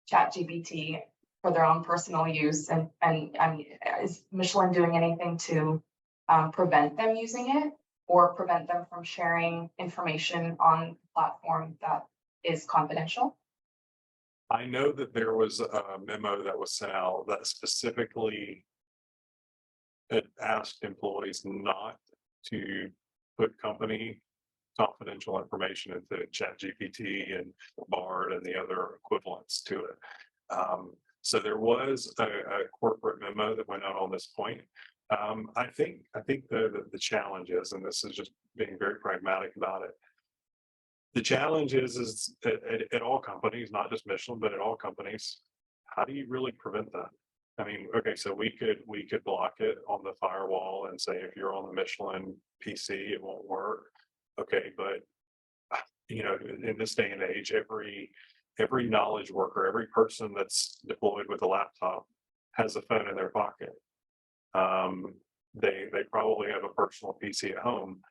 ChatGPT for their own personal use, and is Michelin doing anything to prevent them using it or prevent them from sharing information on the platform that is confidential? I know that there was a memo that was sent out that specifically asked employees not to put company confidential information into ChatGPT and Bard and the other equivalents to it. So there was a corporate memo that went out on this point. I think the challenge is, and this is just being very pragmatic about it. The challenge is at all companies, not just Michelin, but at all companies, how do you really prevent that? I mean, okay, so we could block it on the firewall and say if you're on the Michelin PC, it won't work. Okay, but in this day and age, every knowledge worker, every person that's deployed with a laptop has a phone in their pocket. They probably have a personal PC at home.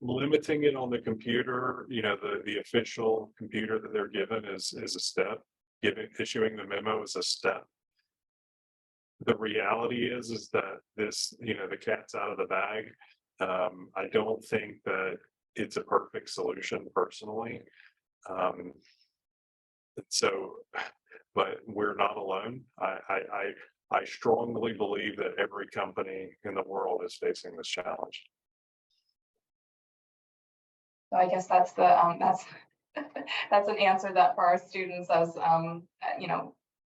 Limiting it on the computer, the official computer that they're given is a step. Issuing the memo is a step. The reality is that this, the cat's out of the bag. I don't think that it's a perfect solution personally. So, but we're not alone. I strongly believe that every company in the world is facing this challenge. So I guess that's the that's an answer that for our students, as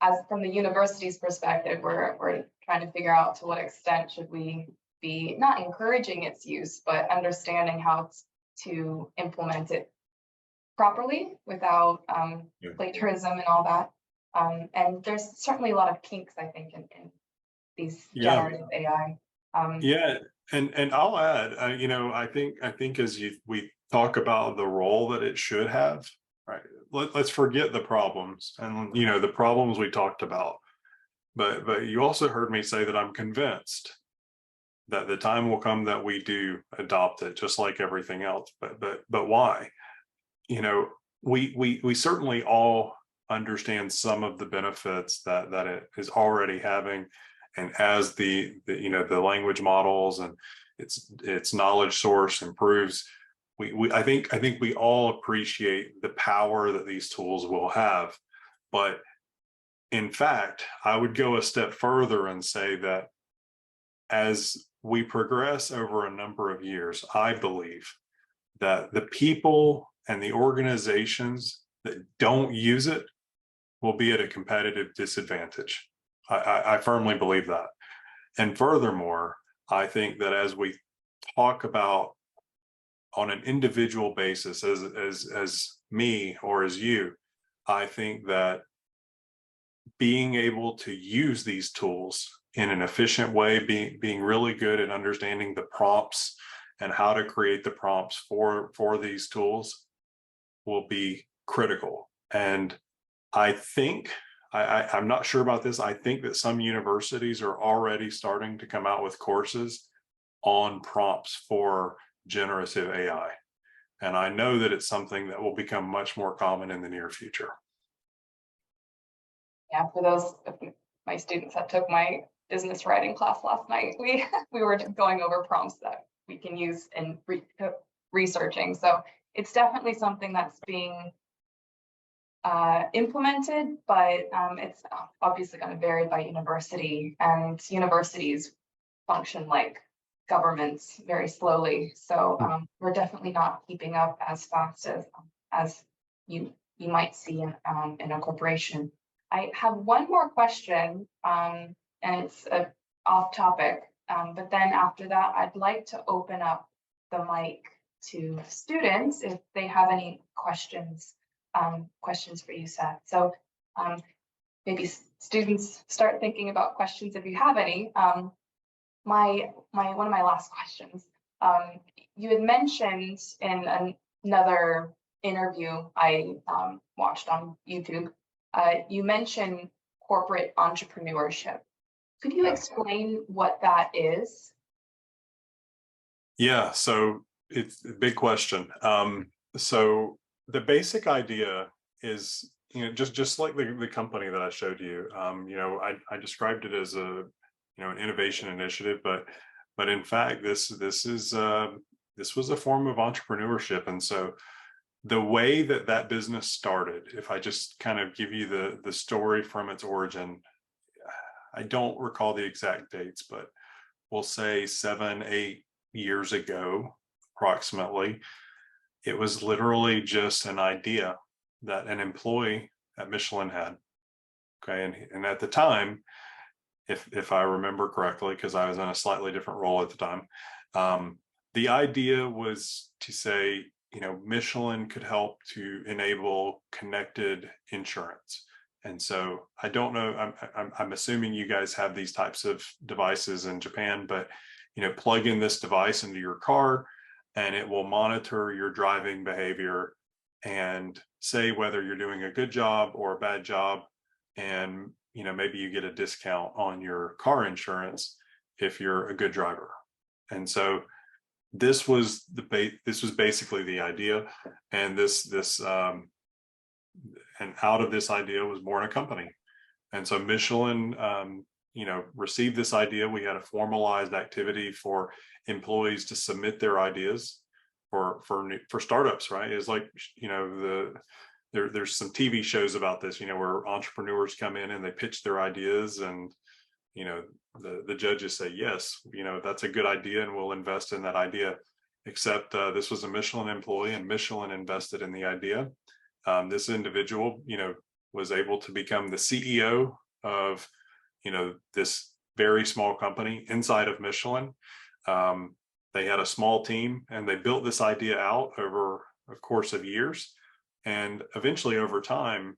as from the university's perspective, we're trying to figure out to what extent should we be not encouraging its use, but understanding how to implement it properly without plagiarism and all that. And there's certainly a lot of kinks, I think, in these generative AI. And I'll add, I think as we talk about the role that it should have, right? Let's forget the problems and the problems we talked about. But you also heard me say that I'm convinced that the time will come that we do adopt it, just like everything else. But why? We certainly all understand some of the benefits that it is already having, and as the language models and its knowledge source improves, I think we all appreciate the power that these tools will have. But in fact, I would go a step further and say that as we progress over a number of years, I believe that the people and the organizations that don't use it will be at a competitive disadvantage. I firmly believe that. And furthermore, I think that as we talk about on an individual basis, as me or as you, I think that being able to use these tools in an efficient way, being really good at understanding the prompts and how to create the prompts for these tools will be critical. And I think, I'm not sure about this, I think that some universities are already starting to come out with courses on prompts for generative AI. And I know that it's something that will become much more common in the near future. Yeah, for those of my students that took my business writing class last night, we were going over prompts that we can use in researching. So it's definitely something that's being implemented, but it's obviously going to vary by university, and universities function like governments very slowly. So we're definitely not keeping up as fast as you might see in a corporation. I have one more question, and it's off topic, but then after that, I'd like to open up the mic to students if they have any questions for you, Seth. So maybe students start thinking about questions if you have any. One of my last questions, you had mentioned in another interview I watched on YouTube, you mentioned corporate entrepreneurship. Could you explain what that is? Yeah, so it's a big question. So the basic idea is, just like the company that I showed you, I described it as an innovation initiative, but in fact, this was a form of entrepreneurship. And so the way that business started, if I just kind of give you the story from its origin, I don't recall the exact dates, but we'll say 7-8 years ago, approximately, it was literally just an idea that an employee at Michelin had. Okay. And at the time, if I remember correctly, because I was in a slightly different role at the time, the idea was to say, Michelin could help to enable connected insurance. And so I don't know, I'm assuming you guys have these types of devices in Japan, but plug in this device into your car and it will monitor your driving behavior and say whether you're doing a good job or a bad job. And maybe you get a discount on your car insurance if you're a good driver. And so this was basically the idea, and and out of this idea was born a company. And so Michelin, received this idea. We had a formalized activity for employees to submit their ideas for startups, right? It's like, there's some TV shows about this, where entrepreneurs come in and they pitch their ideas, and the judges say, yes, that's a good idea and we'll invest in that idea. Except this was a Michelin employee, and Michelin invested in the idea. This individual, was able to become the CEO of, this very small company inside of Michelin. They had a small team and they built this idea out over a course of years. And eventually over time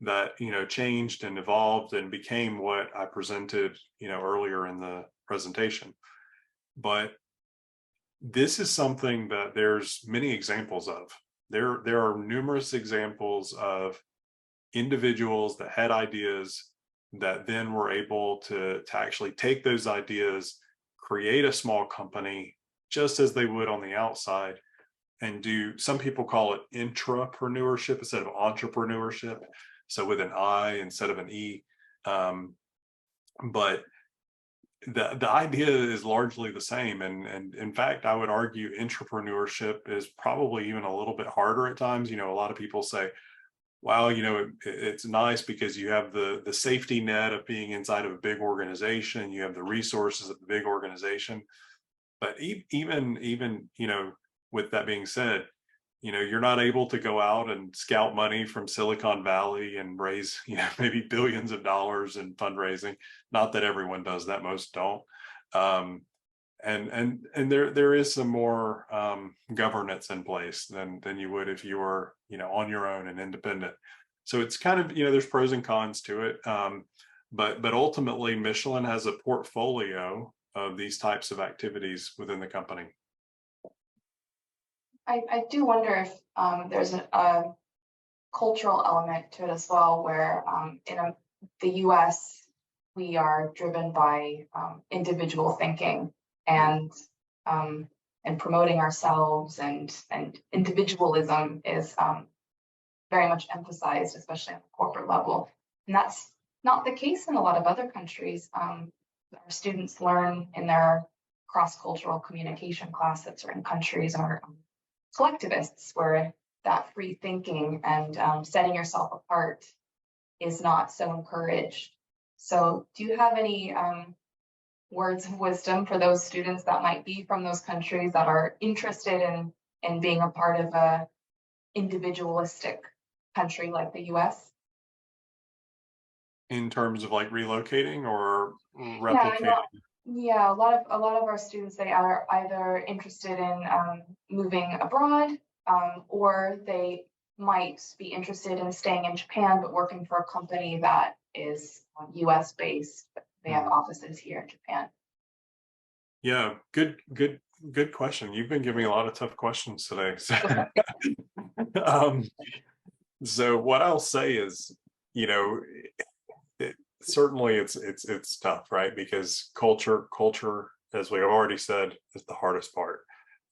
that, changed and evolved and became what I presented, earlier in the presentation. But this is something that there's many examples of. There are numerous examples of individuals that had ideas that then were able to actually take those ideas, create a small company, just as they would on the outside, and do, some people call it intrapreneurship instead of entrepreneurship. So with an I instead of an E. But the idea is largely the same. And in fact, I would argue intrapreneurship is probably even a little bit harder at times. A lot of people say, wow, it's nice because you have the safety net of being inside of a big organization, you have the resources of the big organization. But even with that being said, you're not able to go out and scout money from Silicon Valley and raise, maybe billions of dollars in fundraising. Not that everyone does that, most don't. And there is some more governance in place than you would if you were, on your own and independent. So it's kind of, there's pros and cons to it. But ultimately, Michelin has a portfolio of these types of activities within the company. I do wonder if there's a cultural element to it as well, where in the US, we are driven by individual thinking and promoting ourselves, and individualism is very much emphasized, especially at the corporate level. And that's not the case in a lot of other countries. Our students learn in their cross-cultural communication class that certain countries are collectivists, where that free thinking and setting yourself apart is not so encouraged. So do you have any words of wisdom for those students that might be from those countries that are interested in being a part of a individualistic country like the US? In terms of like relocating or replicating? Yeah, a lot of our students, they are either interested in moving abroad, or they might be interested in staying in Japan but working for a company that is US based, but they have offices here in Japan. Yeah, good question. You've been giving a lot of tough questions today. So what I'll say is, certainly it's tough, right? Because culture, as we have already said, is the hardest part.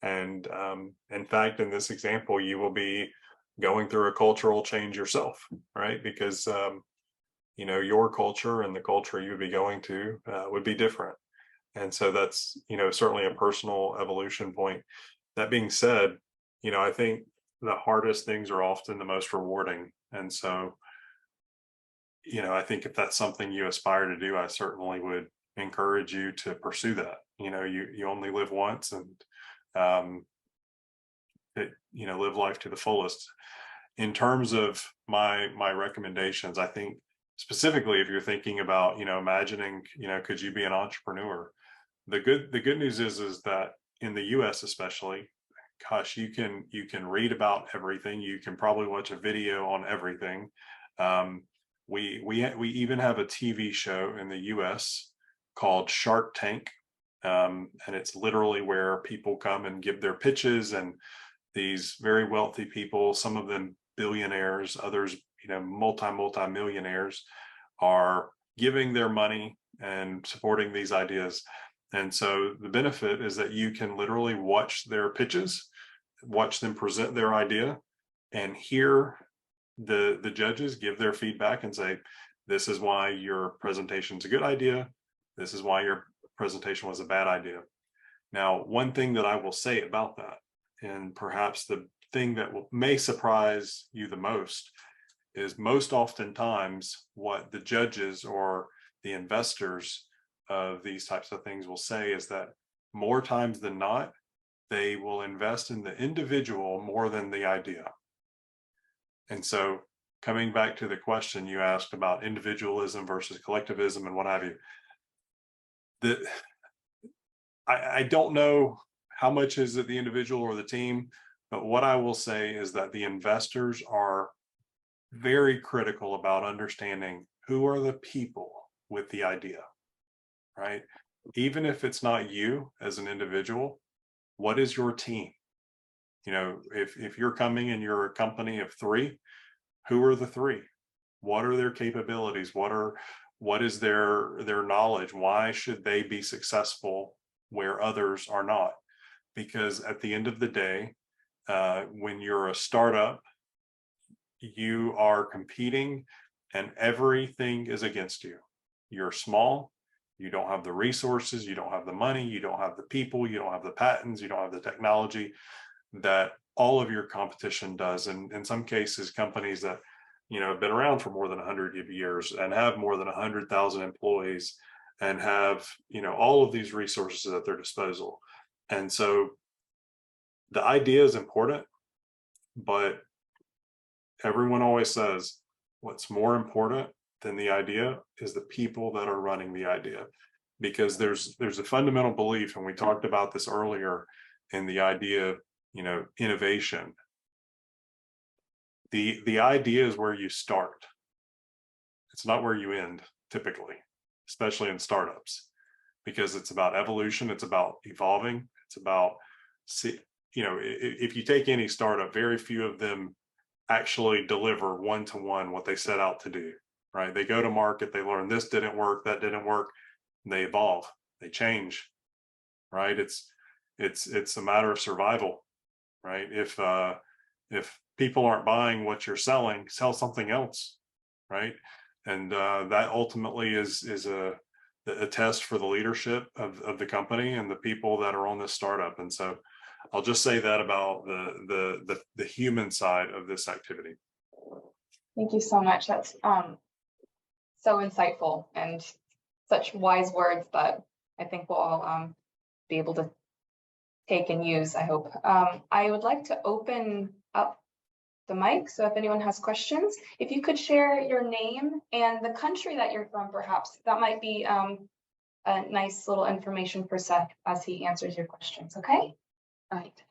And in fact, in this example, you will be going through a cultural change yourself, right? Because your culture and the culture you would be going to would be different. And so that's, certainly a personal evolution point. That being said, I think the hardest things are often the most rewarding. And so, I think if that's something you aspire to do, I certainly would encourage you to pursue that. You only live once, and live life to the fullest. In terms of my recommendations, I think specifically if you're thinking about, imagining, could you be an entrepreneur? The good news is that in the US especially, gosh, you can read about everything. You can probably watch a video on everything. We even have a TV show in the US called Shark Tank. And it's literally where people come and give their pitches, and these very wealthy people, some of them billionaires, others, multi-millionaires, are giving their money and supporting these ideas. And so the benefit is that you can literally watch their pitches, watch them present their idea, and hear the judges give their feedback and say, this is why your presentation is a good idea. This is why your presentation was a bad idea. Now, one thing that I will say about that, and perhaps the thing that may surprise you the most, is most oftentimes what the judges or the investors of these types of things will say is that more times than not, they will invest in the individual more than the idea. And so coming back to the question you asked about individualism versus collectivism and what have you, I don't know how much is it the individual or the team, but what I will say is that the investors are very critical about understanding who are the people with the idea, right? Even if it's not you as an individual, what is your team? If you're coming and you're a company of 3, who are the 3? What are their capabilities? What is their knowledge? Why should they be successful where others are not? Because at the end of the day, when you're a startup, you are competing and everything is against you. You're small, you don't have the resources, you don't have the money, you don't have the people, you don't have the patents, you don't have the technology that all of your competition does. And in some cases, companies that have been around for more than 100 years and have more than 100,000 employees and have all of these resources at their disposal. And so the idea is important, but everyone always says what's more important than the idea is the people that are running the idea, because there's a fundamental belief, and we talked about this earlier in the idea of innovation. The idea is where you start. It's not where you end, typically, especially in startups, because it's about evolution, it's about evolving, it's about, if you take any startup, very few of them actually deliver one-to-one what they set out to do, right? They go to market, they learn this didn't work, that didn't work, and they evolve, they change, right? It's a matter of survival, right? If people aren't buying what you're selling, sell something else, right? And that ultimately is a test for the leadership of the company and the people that are on this startup. And so I'll just say that about the human side of this activity. Thank you so much. That's so insightful and such wise words that I think we'll all be able to take and use, I hope. I would like to open up the mic, so if anyone has questions, if you could share your name and the country that you're from, perhaps, that might be a nice little information for Seth as he answers your questions, okay? All right.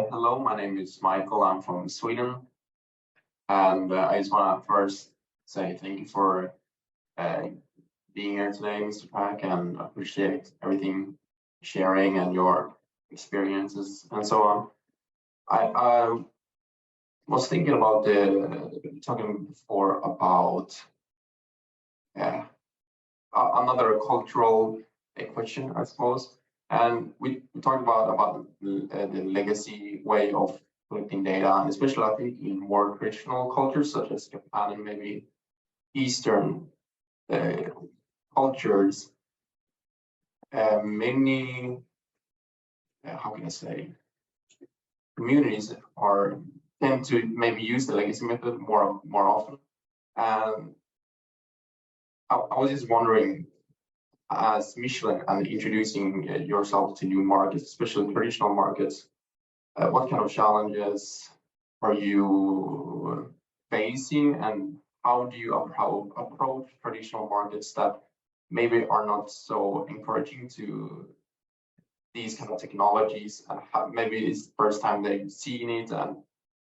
Hello, my name is Michael. I'm from Sweden. And I just want to first say thank you for being here today, Mr. Pack, and appreciate everything sharing and your experiences and so on. I was thinking about talking before about another cultural question, I suppose. And we talked about the legacy way of collecting data, and especially I think in more traditional cultures such as Japan and maybe Eastern cultures, many, how can I say, communities tend to maybe use the legacy method more often. And I was just wondering, as Michelin and introducing yourself to new markets, especially traditional markets, what kind of challenges are you facing, and how do you approach traditional markets that maybe are not so encouraging to these kind of technologies, and maybe it's the first time they've seen it? And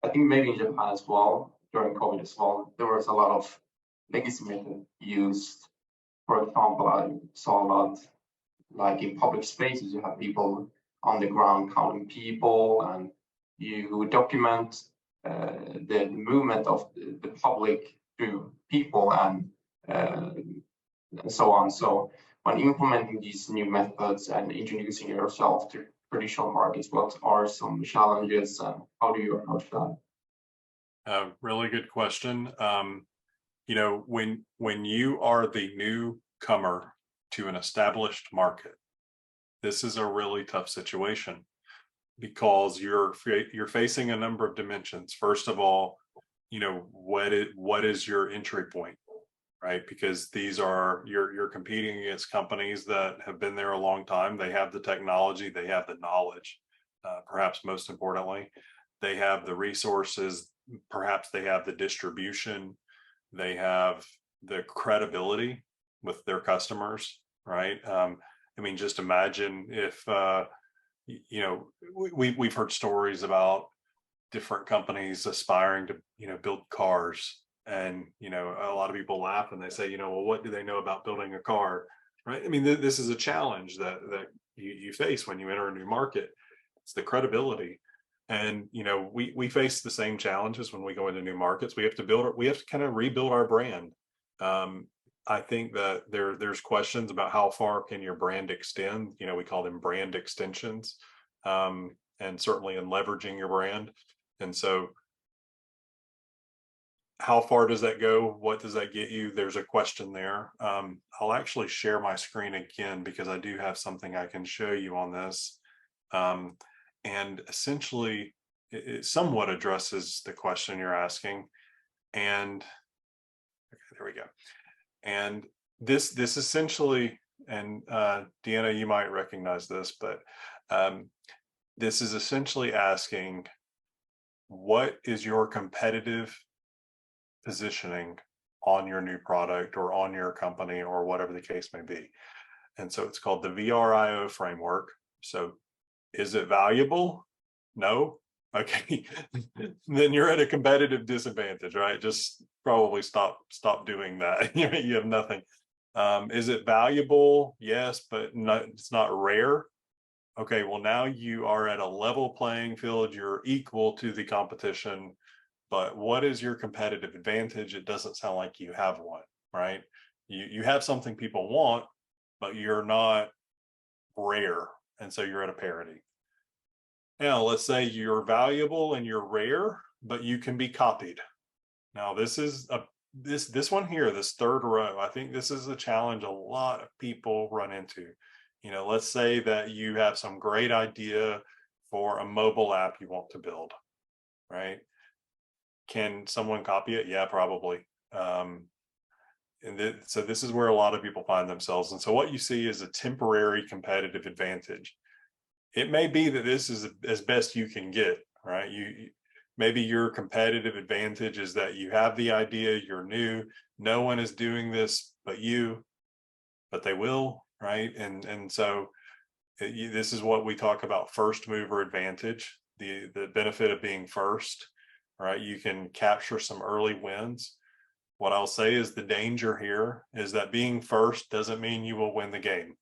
I think maybe in Japan as well, during COVID as well, there was a lot of legacy method used. For example, I saw a lot, like in public spaces, you have people on the ground counting people, and you document the movement of the public through people and so on. So when implementing these new methods and introducing yourself to traditional markets, what are some challenges and how do you approach that? Really good question. You know, when you are the newcomer to an established market, this is a really tough situation because you're facing a number of dimensions. First of all, you know, what is your entry point, right? Because these are you're competing against companies that have been there a long time. They have the technology, they have the knowledge, perhaps most importantly, they have the resources, perhaps they have the distribution, they have the credibility with their customers, right? I mean, just imagine if you know, we've heard stories about different companies aspiring to, you know, build cars, and you know, a lot of people laugh and they say, you know, well, what do they know about building a car, right? I mean, this is a challenge that you face when you enter a new market. It's the credibility. And you know, we face the same challenges when we go into new markets. We have to kind of rebuild our brand. I think that there's questions about how far can your brand extend. You know, we call them brand extensions, and certainly in leveraging your brand. And so how far does that go? What does that get you? There's a question there. I'll actually share my screen again because I do have something I can show you on this. And essentially, it somewhat addresses the question you're asking. And okay, there we go. And this essentially, and Deanna, you might recognize this, but this is essentially asking, what is your competitive positioning on your new product or on your company or whatever the case may be? And so it's called the VRIO framework. So is it valuable? No. Okay. Then you're at a competitive disadvantage, right? Just probably stop doing that. You have nothing. Is it valuable? Yes, but it's not rare. Okay, well, now you are at a level playing field. You're equal to the competition, but what is your competitive advantage? It doesn't sound like you have one, right? You have something people want, but you're not rare. And so you're at a parity. Now, let's say you're valuable and you're rare, but you can be copied. Now, this is this one here, this third row. I think this is a challenge a lot of people run into. You know, let's say that you have some great idea for a mobile app you want to build, right? Can someone copy it? Yeah, probably. So this is where a lot of people find themselves. And so what you see is a temporary competitive advantage. It may be that this is as best you can get, right? Maybe your competitive advantage is that you have the idea, you're new, no one is doing this but you, but they will, right? And so this is what we talk about, first mover advantage, the benefit of being first, right? You can capture some early wins. What I'll say is the danger here is that being first doesn't mean you will win the game,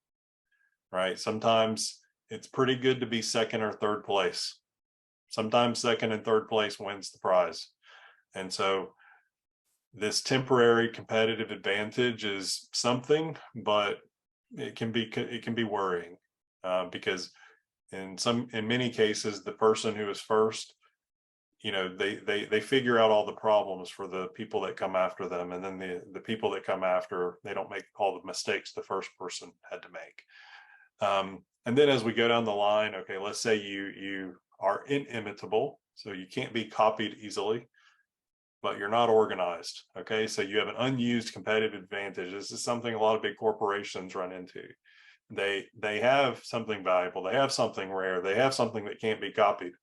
right? Sometimes it's pretty good to be second or third place. Sometimes second and third place wins the prize. And so this temporary competitive advantage is something, but it can be worrying because in many cases, the person who is first, you know, they figure out all the problems for the people that come after them. And then the people that come after, they don't make all the mistakes the first person had to make. And then as we go down the line, okay, let's say you are inimitable, so you can't be copied easily, but you're not organized. Okay, so you have an unused competitive advantage. This is something a lot of big corporations run into. They have something valuable, they have something rare, they have something that can't be copied,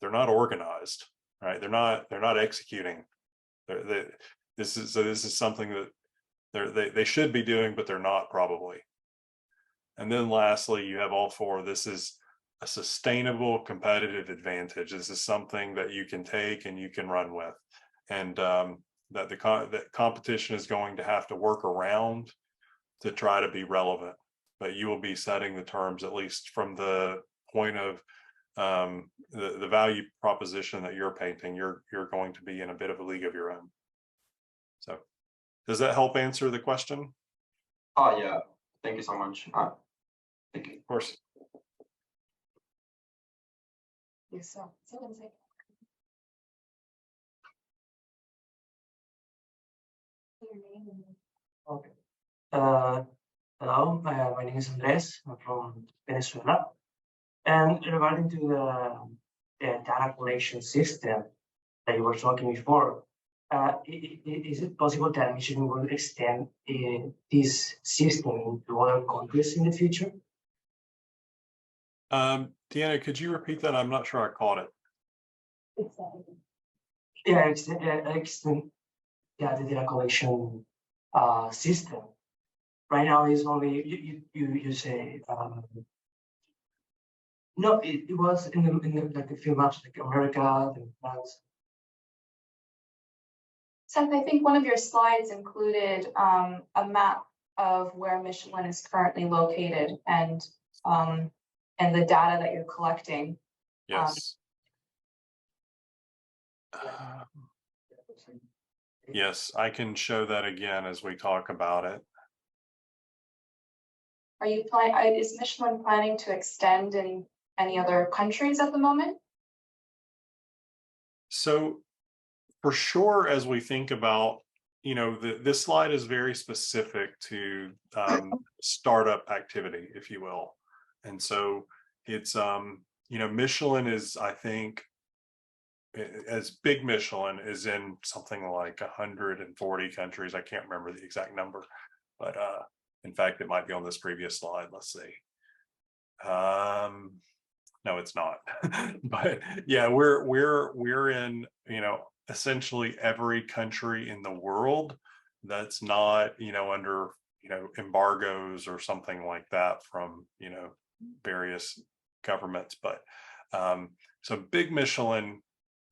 they're not organized, right? They're not executing. This is something that they should be doing, but they're not probably. And then lastly, you have all four. This is a sustainable competitive advantage. This is something that you can take and you can run with, and that the competition is going to have to work around to try to be relevant. But you will be setting the terms, at least from the point of the value proposition that you're painting. You're going to be in a bit of a league of your own. So, does that help answer the question? Oh yeah, thank you so much. Thank you. Of course. Yes, so someone say. Your name and Okay. Hello, my name is Andres. I'm from Venezuela. And regarding to the data collection system that you were talking before, is it possible that Michelin will extend this system into other countries in the future? Deanna, could you repeat that? I'm not sure I caught it. Yeah, extend the data collection system. Right now is only you say no, it was in the like a few maps like America and France. Seth, I think one of your slides included a map of where Michelin is currently located and the data that you're collecting. Yes. Yes, I can show that again as we talk about it. Are you is Michelin planning to extend in any other countries at the moment? So for sure, as we think about, this slide is very specific to startup activity, if you will. And so it's, Michelin is, I think, as big Michelin is in something like 140 countries. I can't remember the exact number, but in fact, it might be on this previous slide. Let's see. No, it's not. But yeah, we're in, essentially every country in the world that's not, under, embargoes or something like that from, various governments. But so big Michelin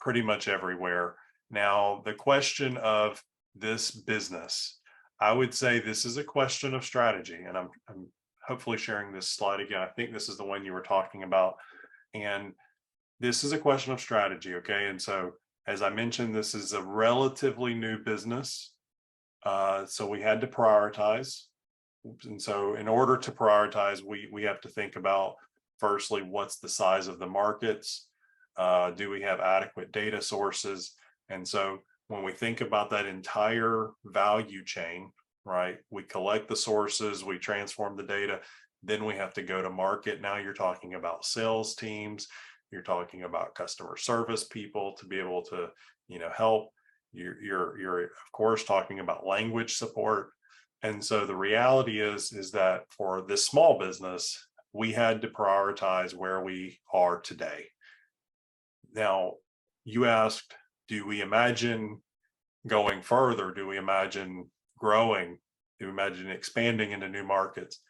pretty much everywhere. Now, the question of this business, I would say this is a question of strategy, and I'm hopefully sharing this slide again. I think this is the one you were talking about. And this is a question of strategy, okay? And so, as I mentioned, this is a relatively new business. So we had to prioritize. And so in order to prioritize, we have to think about, firstly, what's the size of the markets? Do we have adequate data sources? And so when we think about that entire value chain, right, we collect the sources, we transform the data, then we have to go to market. Now you're talking about sales teams, you're talking about customer service people to be able to, help. You're of course talking about language support. And so the reality is that for this small business, we had to prioritize where we are today. Now, you asked, do we imagine going further? Do we imagine growing? Do we imagine expanding into new markets?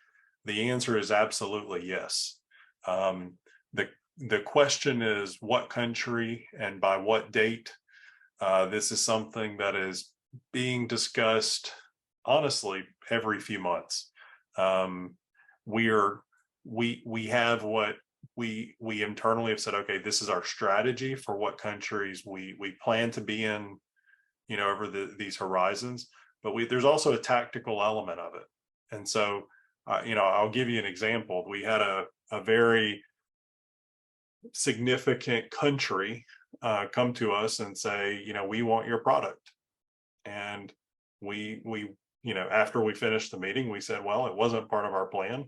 The answer is absolutely yes. The question is what country and by what date? This is something that is being discussed, honestly, every few months. We have what we internally have said, okay, this is our strategy for what countries we plan to be in, over these horizons, but there's also a tactical element of it. And so, I'll give you an example. We had a very significant country come to us and say, we want your product. And we after we finished the meeting, we said, well, it wasn't part of our plan,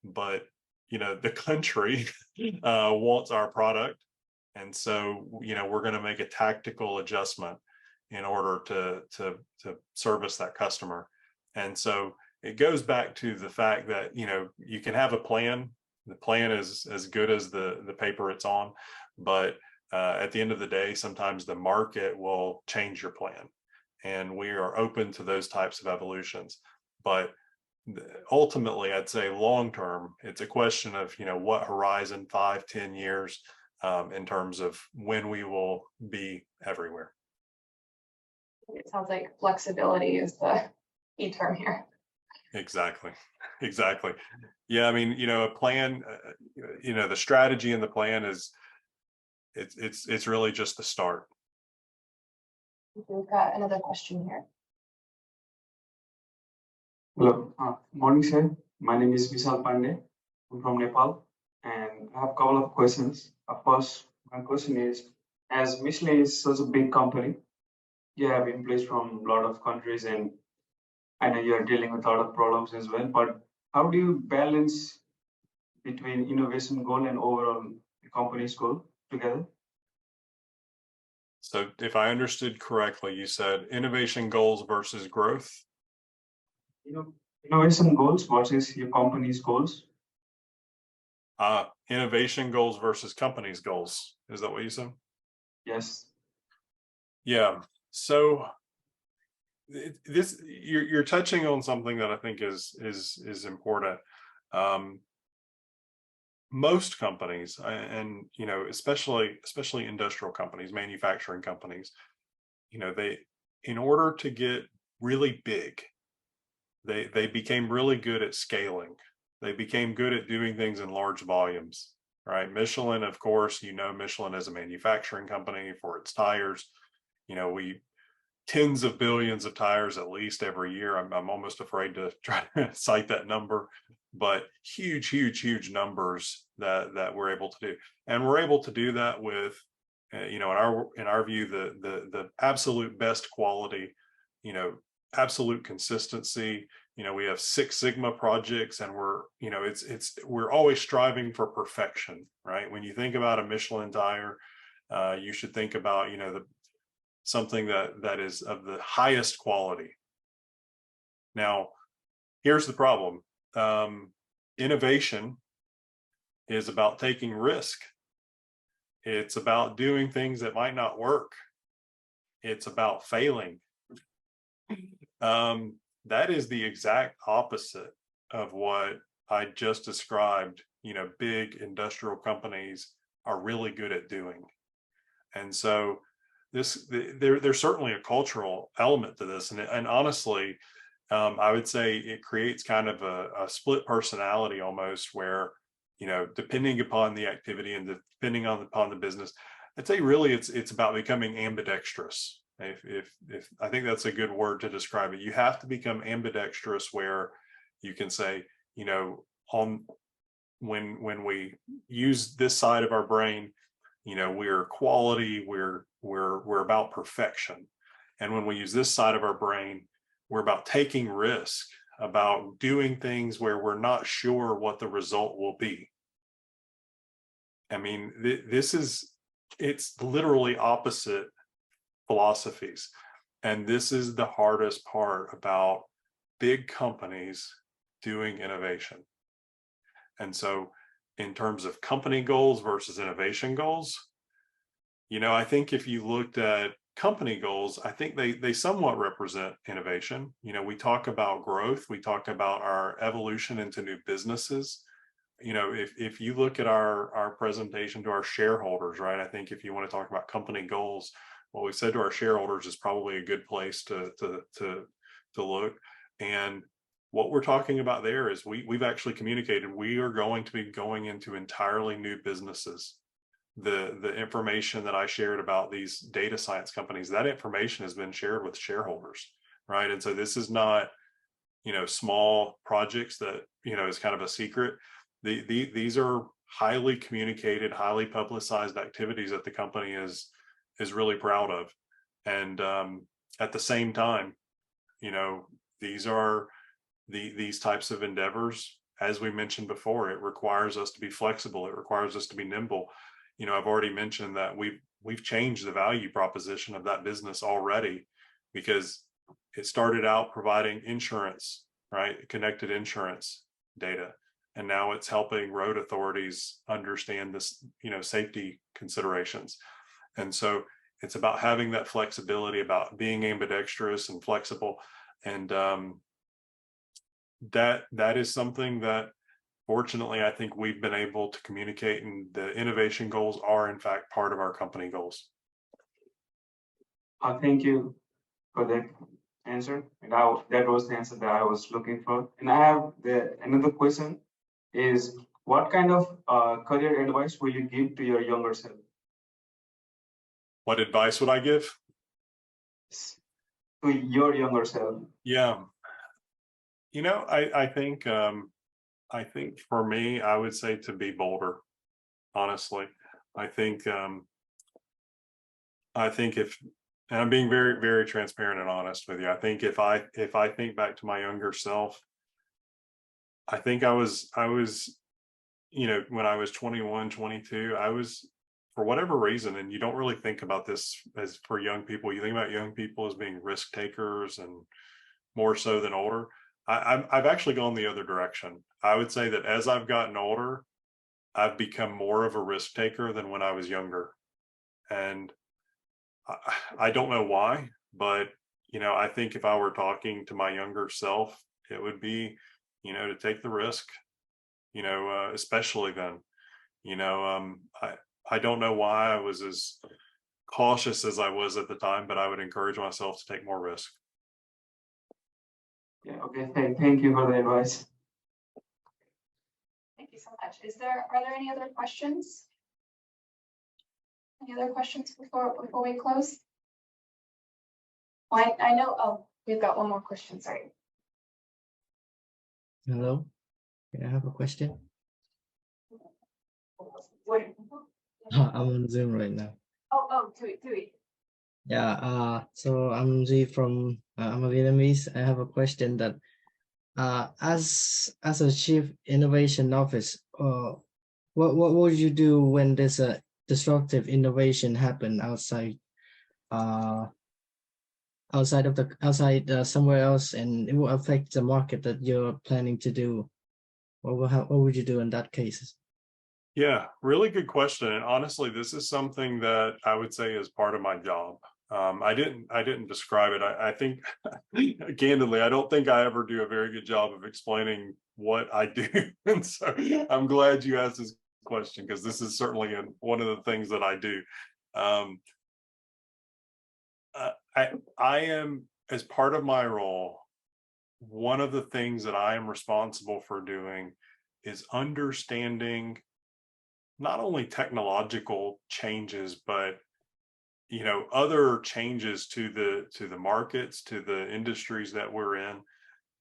but the country wants our product. And so, we're going to make a tactical adjustment in order to service that customer. And so it goes back to the fact that, you can have a plan. The plan is as good as the paper it's on, but At the end of the day, sometimes the market will change your plan, and we are open to those types of evolutions. But ultimately, I'd say long term, it's a question of, what horizon, 5, 10 years, in terms of when we will be everywhere. It sounds like flexibility is the key term here. Exactly. Yeah, I mean, a plan, the strategy and the plan is, it's really just the start. We've got another question here. Hello, morning, sir. My name is Vishal Pandey. I'm from Nepal, and I have a couple of questions. First, my question is, as Michelin is such a big company, you have employees from a lot of countries, and I know you are dealing with a lot of problems as well. But how do you balance between innovation goal and overall the company's goal together? So if I understood correctly, you said innovation goals versus growth. Innovation goals versus your company's goals. Innovation goals versus company's goals. Is that what you said? Yes. Yeah. So you're touching on something that I think is important. Most companies, and especially industrial companies, manufacturing companies, they, in order to get really big, they became really good at scaling. They became good at doing things in large volumes, right? Michelin, of course, Michelin as a manufacturing company for its tires. We tens of billions of tires at least every year. I'm almost afraid to try to cite that number, but huge numbers that we're able to do, and we're able to do that with, in our view, the absolute best quality, absolute consistency. We have 6 Sigma projects, and we're always striving for perfection, right? When you think about a Michelin tire, you should think about, something that is of the highest quality. Now, here's the problem. Innovation is about taking risk. It's about doing things that might not work. It's about failing. That is the exact opposite of what I just described, big industrial companies are really good at doing. And so there's certainly a cultural element to this. And honestly, I would say it creates kind of a split personality almost, where, depending upon the activity and depending upon the business, I'd say really it's about becoming ambidextrous. If I think that's a good word to describe it. You have to become ambidextrous, where you can say, when we use this side of our brain, we're quality, we're about perfection. And when we use this side of our brain, we're about taking risk, about doing things where we're not sure what the result will be. I mean, it's literally opposite philosophies. And this is the hardest part about big companies doing innovation. And so in terms of company goals versus innovation goals, I think if you looked at company goals, I think they somewhat represent innovation. We talk about growth, we talk about our evolution into new businesses. If you look at our presentation to our shareholders, right, I think if you want to talk about company goals, what we said to our shareholders is probably a good place to look. And what we're talking about there is we've actually communicated we are going to be going into entirely new businesses. The information that I shared about these data science companies, that information has been shared with shareholders, right? And so this is not, small projects that, is kind of a secret. These are highly communicated, highly publicized activities that the company is really proud of. And at the same time, these are these types of endeavors, as we mentioned before, it requires us to be flexible. It requires us to be nimble. I've already mentioned that we've changed the value proposition of that business already, because it started out providing insurance, right? Connected insurance data. And now it's helping road authorities understand this, safety considerations. And so it's about having that flexibility, about being ambidextrous and flexible. And that is something that fortunately, I think we've been able to communicate, and the innovation goals are in fact part of our company goals. Thank you for that answer. And that was the answer that I was looking for. And I have another question is, what kind of career advice will you give to your younger self? What advice would I give? To your younger self. Yeah. You know, I think for me, I would say to be bolder, honestly. I think if, and I'm being very, very transparent and honest with you, I think if I think back to my younger self, I think I was, you know, when I was 21, 22, I was, for whatever reason, and you don't really think about this as for young people, you think about young people as being risk takers and more so than older. I've actually gone the other direction. I would say that as I've gotten older, I've become more of a risk taker than when I was younger. And I don't know why, but, you know, I think if I were talking to my younger self, it would be, you know, to take the risk, you know, especially then, you know, I don't know why I was as cautious as I was at the time, but I would encourage myself to take more risk. Yeah, okay, thank you for the advice. Thank you so much. Are there any other questions? Any other questions before we close? Well, I know, oh, we've got one more question, sorry. Hello, can I have a question? I'm on Zoom right now. Oh, Tui. Yeah, so I'm Z from I'm a Vietnamese. I have a question that as a chief innovation officer, what would you do when there's a disruptive innovation happen outside somewhere else, and it will affect the market that you're planning to do? What would you do in that case? Yeah, really good question. And honestly, this is something that I would say is part of my job. I didn't describe it. I think candidly, I don't think I ever do a very good job of explaining what I do. And so I'm glad you asked this question, because this is certainly one of the things that I do. I am, as part of my role, one of the things that I am responsible for doing is understanding not only technological changes, but, you know, other changes to the markets, to the industries that we're in.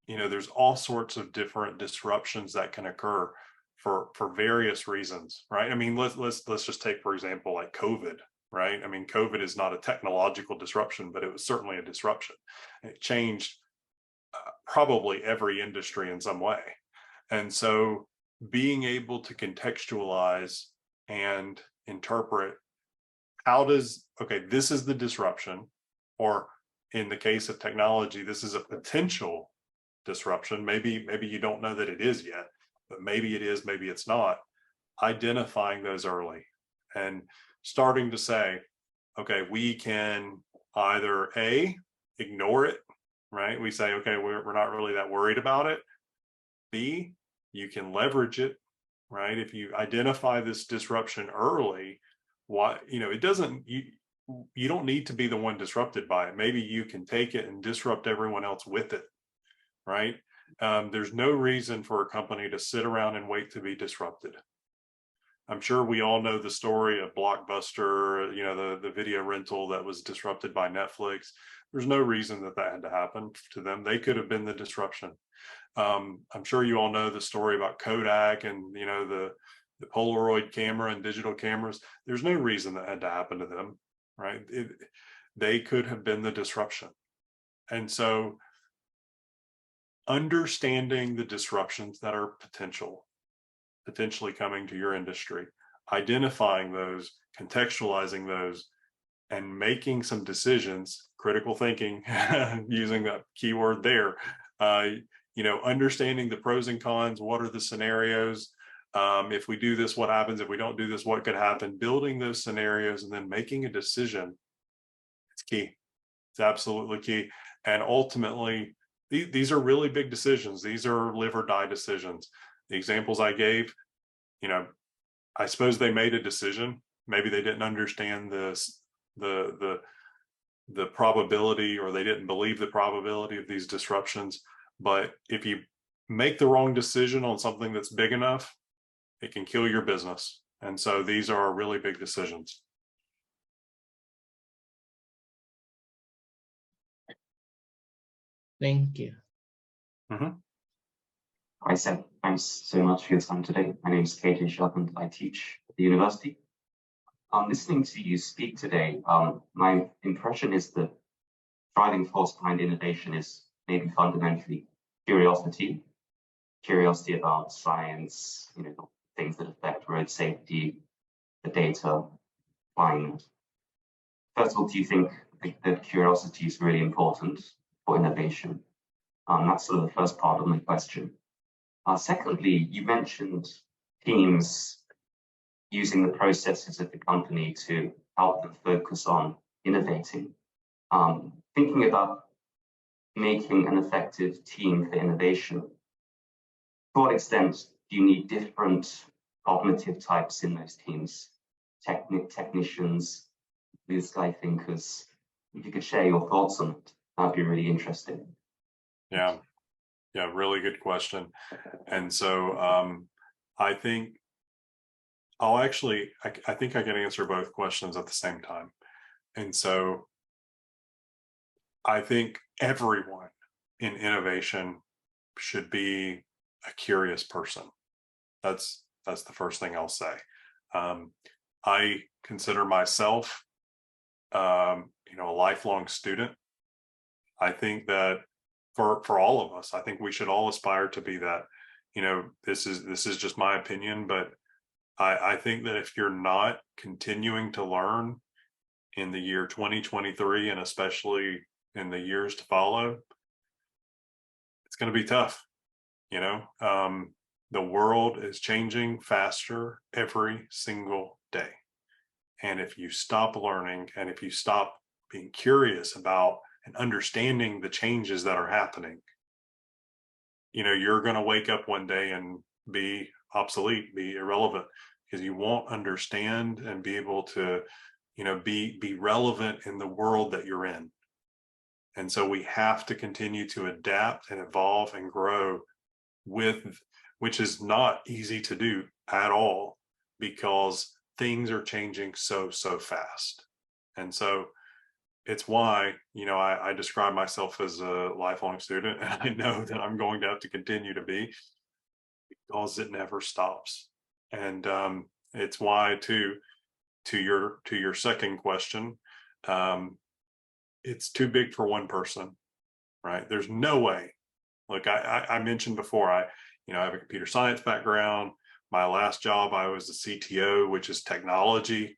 You know, there's all sorts of different disruptions that can occur for various reasons, right? I mean, let's just take, for example, like COVID, right? I mean, COVID is not a technological disruption, but it was certainly a disruption. It changed probably every industry in some way. And so being able to contextualize and interpret, this is the disruption, or in the case of technology, this is a potential disruption. Maybe you don't know that it is yet, but maybe it is, maybe it's not. Identifying those early and starting to say, okay, we can either ignore it, right? We say, okay, we're not really that worried about it. B, you can leverage it, right? If you identify this disruption early, it doesn't, you don't need to be the one disrupted by it. Maybe you can take it and disrupt everyone else with it, right? There's no reason for a company to sit around and wait to be disrupted. I'm sure we all know the story of Blockbuster, you know, the video rental that was disrupted by Netflix. There's no reason that had to happen to them. They could have been the disruption. I'm sure you all know the story about Kodak and, you know, the Polaroid camera and digital cameras. There's no reason that had to happen to them, right? They could have been the disruption. And so understanding the disruptions that are potentially coming to your industry, identifying those, contextualizing those, and making some decisions, critical thinking, using that keyword there, you know, understanding the pros and cons, what are the scenarios, If we do this, what happens? If we don't do this, what could happen? Building those scenarios and then making a decision, it's key. It's absolutely key. And ultimately, these are really big decisions. These are live or die decisions. The examples I gave, you know, I suppose they made a decision. Maybe they didn't understand the probability, or they didn't believe the probability of these disruptions. But if you make the wrong decision on something that's big enough, it can kill your business. And so these are really big decisions. Thank you. Hi, Seth. Thanks so much for your time today. My name is KJ Sharp and I teach at the university. Listening to you speak today, my impression is that driving force behind innovation is maybe fundamentally curiosity about science, things that affect road safety, the data, climate. First of all, do you think that curiosity is really important for innovation? That's sort of the first part of my question. Secondly, you mentioned teams using the processes of the company to help them focus on innovating. Thinking about making an effective team for innovation, to what extent do you need different cognitive types in those teams? Technicians, blue sky thinkers. If you could share your thoughts on it, that'd be really interesting. Yeah, really good question. And so I think I think I can answer both questions at the same time. And so I think everyone in innovation should be a curious person. That's the first thing I'll say. I consider myself, a lifelong student. I think that for all of us, I think we should all aspire to be that. This is just my opinion, but I think that if you're not continuing to learn in the year 2023, and especially in the years to follow, it's going to be tough. The world is changing faster every single day. And if you stop learning, and if you stop being curious about and understanding the changes that are happening, you're going to wake up one day and be obsolete, be irrelevant, because you won't understand and be able to, be relevant in the world that you're in. And so we have to continue to adapt and evolve and grow which is not easy to do at all, because things are changing so fast. And so it's why, I describe myself as a lifelong student, and I know that I'm going to have to continue to be, because it never stops. And it's why, to your second question, it's too big for one person, right? There's no way. Look, I mentioned before, I have a computer science background. My last job, I was a CTO, which is technology.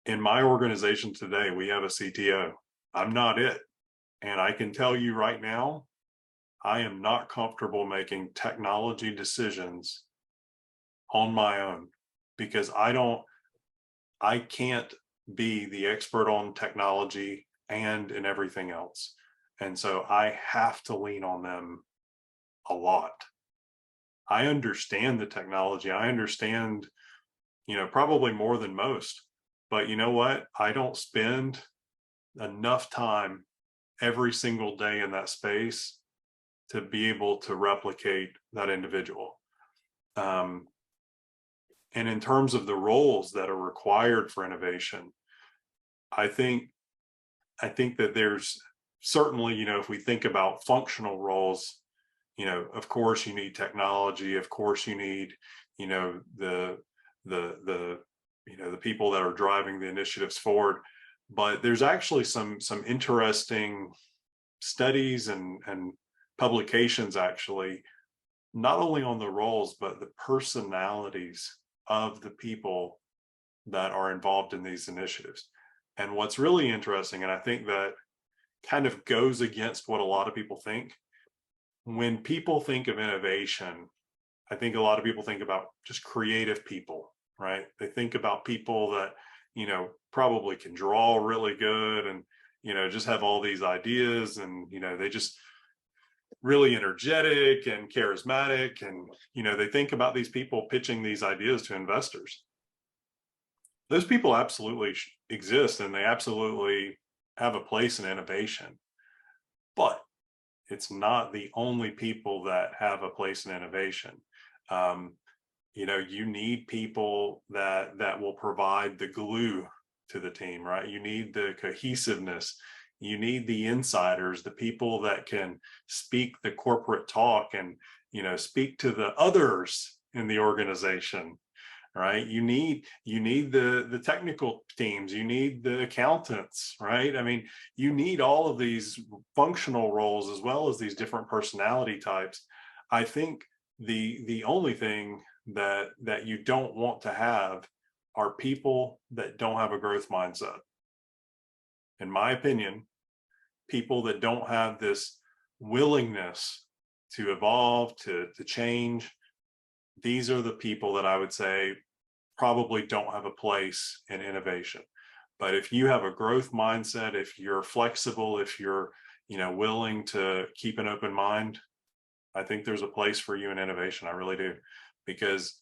In my organization today, we have a CTO. I'm not it. And I can tell you right now, I am not comfortable making technology decisions on my own, because I can't be the expert on technology and in everything else. And so I have to lean on them a lot. I understand the technology. I understand, probably more than most. But you know what? I don't spend enough time every single day in that space to be able to replicate that individual. And in terms of the roles that are required for innovation, I think that there's certainly, if we think about functional roles, of course you need technology, of course you need, the people that are driving the initiatives forward. But there's actually some interesting studies and publications, actually, not only on the roles, but the personalities of the people that are involved in these initiatives. And what's really interesting, and I think that kind of goes against what a lot of people think, when people think of innovation, I think a lot of people think about just creative people, right? They think about people that, you know, probably can draw really good and, you know, just have all these ideas and, you know, they just really energetic and charismatic. And, you know, they think about these people pitching these ideas to investors. Those people absolutely exist and they absolutely have a place in innovation, but it's not the only people that have a place in innovation. You know, you need people that will provide the glue to the team, right? You need the cohesiveness. You need the insiders, the people that can speak the corporate talk and, you know, speak to the others in the organization, right? You need the technical teams, you need the accountants, right? I mean, you need all of these functional roles as well as these different personality types. I think the only thing that you don't want to have are people that don't have a growth mindset. In my opinion, people that don't have this willingness to evolve, to change, these are the people that I would say probably don't have a place in innovation. But if you have a growth mindset, if you're flexible, if you're, you know, willing to keep an open mind, I think there's a place for you in innovation. I really do, because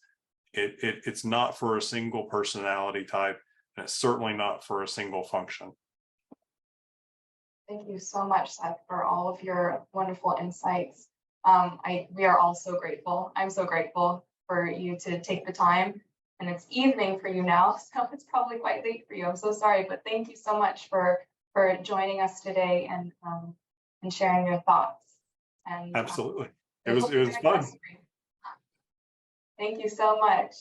it's not for a single personality type, and it's certainly not for a single function. Thank you so much, Seth, for all of your wonderful insights. We are all so grateful. I'm so grateful for you to take the time, and it's evening for you now, so it's probably quite late for you. I'm so sorry, but thank you so much for joining us today and sharing your thoughts. And absolutely, it was fun. Thank you so much.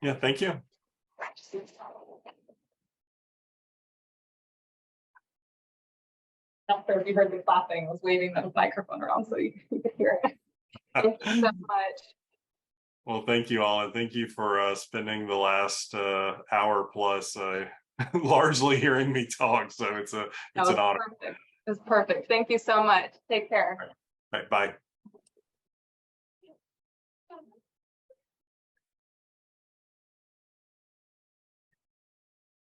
Yeah, thank you. Not sure if you heard the clapping. I was waving the microphone around so you could hear it. Thank you so much. Well, thank you all, and thank you for spending the last hour plus largely hearing me talk. So it's an honor. Perfect. It was perfect. Thank you so much. Take care. All right, bye.